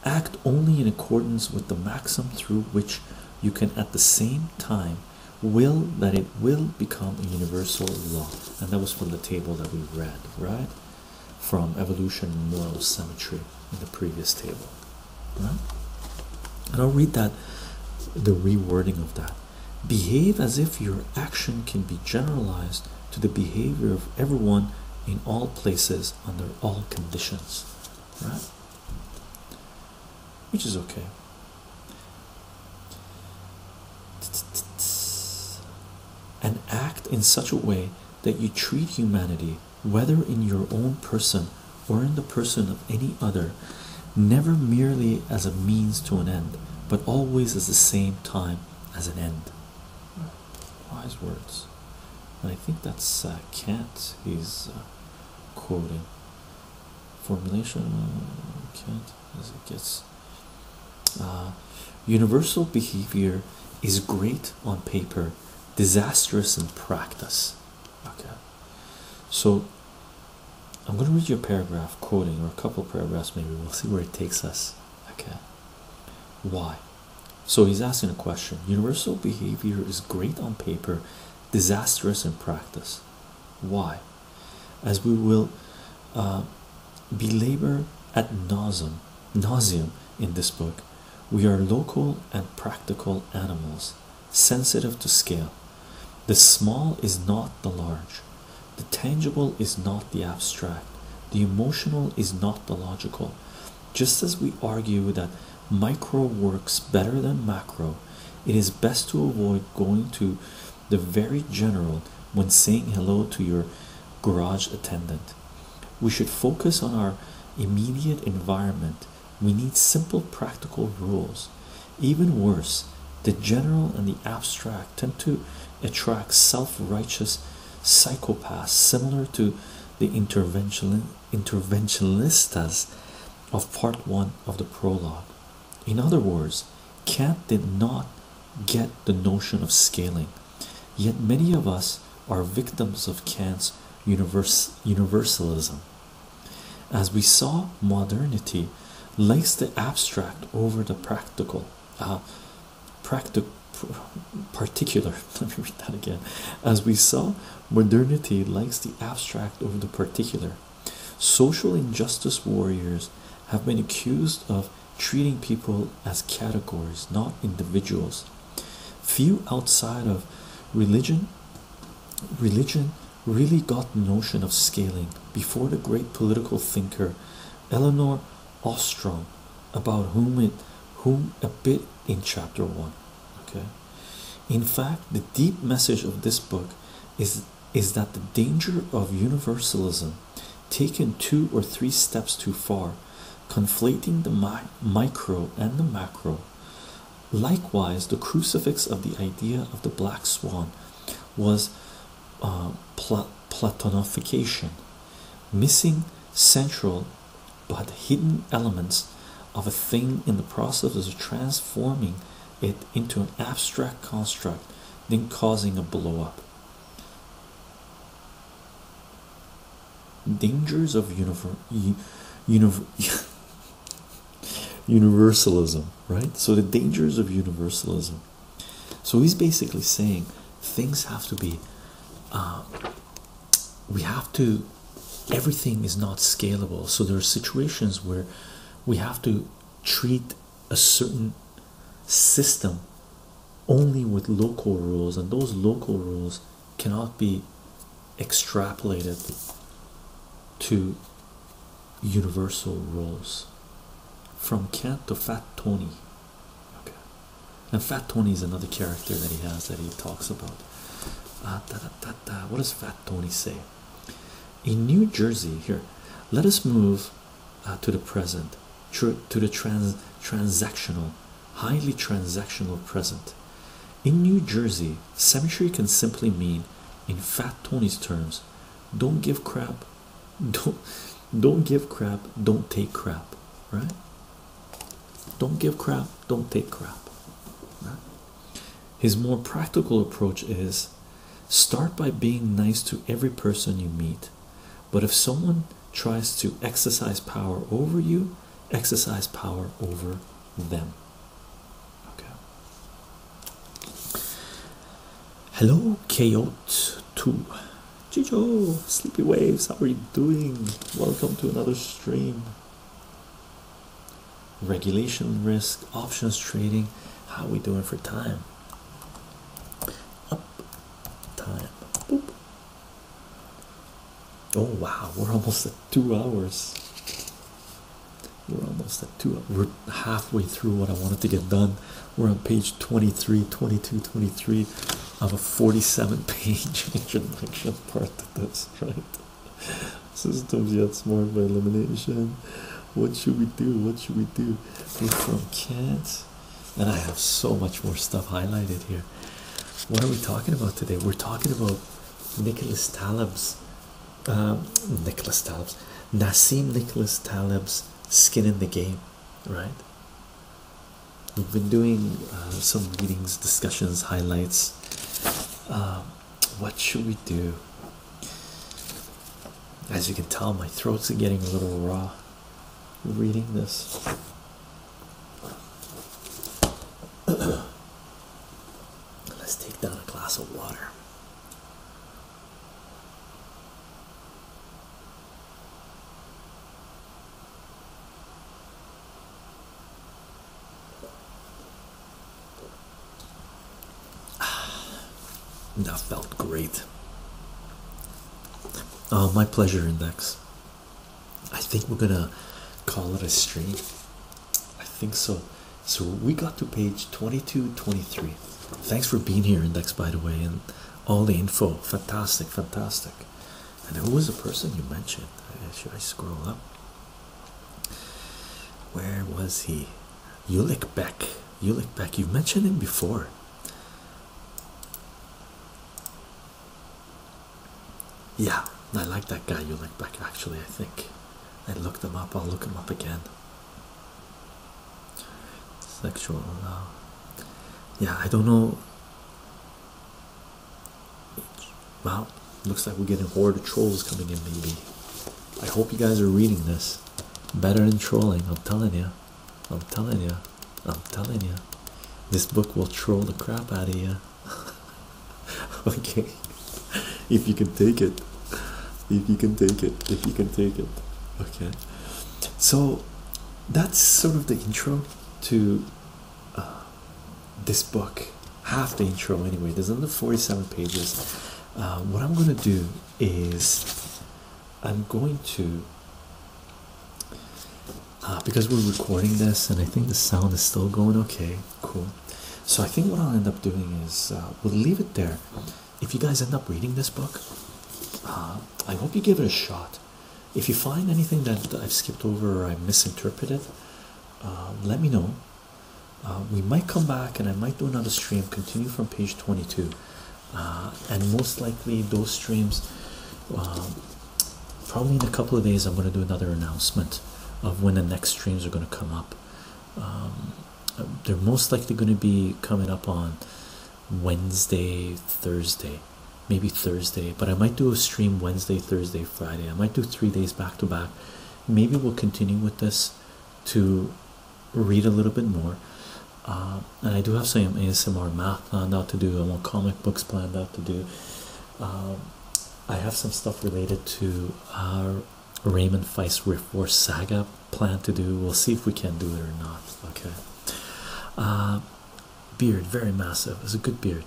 Act only in accordance with the maxim through which you can at the same time will that it will become a universal law. And that was from the table that we read, right? From Evolution and Moral Symmetry in the previous table, right? And I'll read that, the rewording of that. Behave as if your action can be generalized to the behavior of everyone in all places under all conditions, right? Which is okay. And act in such a way that you treat humanity, whether in your own person or in the person of any other, never merely as a means to an end, but always at the same time as an end. Wise words. And I think that's Kant he's quoting. Formulation Kant as it gets. Universal behavior is great on paper, disastrous in practice. Okay, so I'm going to read you a paragraph quoting, or a couple of paragraphs maybe. We'll see where it takes us. Okay, why? So he's asking a question. Universal behavior is great on paper, disastrous in practice. Why? As we will belabor ad nauseum in this book, we are local and practical animals, sensitive to scale. The small is not the large. The tangible is not the abstract. The emotional is not the logical. Just as we argue that micro works better than macro, it is best to avoid going to the very general when saying hello to your garage attendant. We should focus on our immediate environment. We need simple practical rules. Even worse, the general and the abstract tend to attract self-righteous psychopaths similar to the interventionistas of part 1 of the prologue. In other words, Kant did not get the notion of scaling, yet many of us are victims of Kant's universalism. As we saw, modernity likes the abstract over the particular. Let me read that again. As we saw, modernity likes the abstract over the particular. Social injustice warriors have been accused of treating people as categories, not individuals. Few outside of religion really got the notion of scaling before the great political thinker Eleanor Ostrom, about whom a bit in chapter 1. Okay, in fact, the deep message of this book is that the danger of universalism taken 2 or 3 steps too far, conflating the micro and the macro. Likewise, the crucifix of the idea of the black swan was Platonification, missing central but hidden elements of a thing in the process of transforming it into an abstract construct, then causing a blow up. Dangers of universalism, right? So the dangers of universalism. So he's basically saying things have to be everything is not scalable. So there are situations where we have to treat a certain system only with local rules, and those local rules cannot be extrapolated to universal rules. From Kant to Fat Tony. Okay, and Fat Tony is another character that he has that he talks about. What does Fat Tony say? In New Jersey, here, let us move to the present, to the transactional, highly transactional present. In New Jersey, symmetry can simply mean, in Fat Tony's terms, don't give crap, don't give crap, don't take crap, right? Don't give crap, don't take crap. Right? His more practical approach is start by being nice to every person you meet, but if someone tries to exercise power over you, exercise power over them. Okay. Hello, Coyote 2. Chicho, Sleepy Waves, how are you doing? Welcome to another stream. Regulation risk, options trading. How are we doing for time? Up, time. Boop. Oh wow, we're almost at 2 hours. We're almost at 2 hours. We're halfway through what I wanted to get done. We're on page 23, 22, 23 of a 47 page introduction part to this, right? Systems yet smart by elimination. What should we do? What should we do? We're from Kent, and I have so much more stuff highlighted here. What are we talking about today? We're talking about Nicolas Taleb's Nassim Nicolas Taleb's Skin in the Game, right? We've been doing some readings, discussions, highlights. What should we do? As you can tell, my throat's getting a little raw reading this. Let's take down a glass of water. That felt great. My pleasure index. I think we're gonna call it a stream. I think so. So we got to page 22, 23. Thanks for being here, Index, by the way, and all the info. Fantastic, fantastic. And who was the person you mentioned? Should I scroll up? Where was he? Ulick Beck. Ulick Beck. You've mentioned him before. Yeah, I like that guy, Ulick Beck, actually. I think I looked him up. I'll look him up again. Sexual. Yeah, I don't know. Well, looks like we're getting a horde of trolls coming in, maybe. I hope you guys are reading this. Better than trolling, I'm telling you. I'm telling you. I'm telling you. This book will troll the crap out of you. Okay. If you can take it. If you can take it. If you can take it. Okay. So that's sort of the intro to this book. Half the intro anyway. There's another 47 pages. What I'm going to do is I'm going to because we're recording this and I think the sound is still going okay. Cool. So I think what I'll end up doing is we'll leave it there. If you guys end up reading this book, I hope you give it a shot. If you find anything that I've skipped over or I misinterpreted, let me know. We might come back and I might do another stream, continue from page 22, and most likely those streams, probably in a couple of days I'm going to do another announcement of when the next streams are going to come up. They're most likely going to be coming up on Wednesday, Thursday, maybe Thursday, but I might do a stream Wednesday, Thursday, Friday. I might do 3 days back to back. Maybe we'll continue with this to read a little bit more. And I do have some ASMR math planned out to do. I want comic books planned out to do. I have some stuff related to Raymond Feist Rift War Saga planned to do. We'll see if we can do it or not. Okay. Beard, very massive. It's a good beard.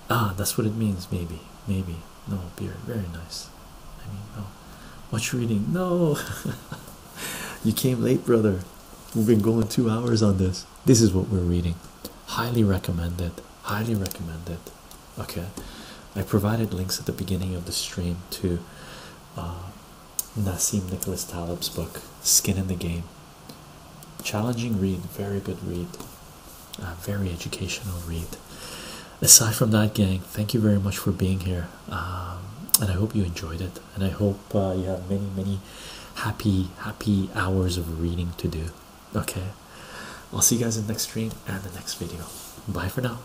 That's what it means. Maybe no, beard, very nice. I mean, no. What you reading? No. You came late, brother. We've been going 2 hours on this. This is what we're reading. Highly recommended. Highly recommended. Okay. I provided links at the beginning of the stream to Nassim Nicolas Taleb's book, Skin in the Game. Challenging read, very good read, very educational read. Aside from that, gang, thank you very much for being here, and I hope you enjoyed it, and I hope you have many happy hours of reading to do. Okay, I'll see you guys in the next stream and the next video. Bye for now.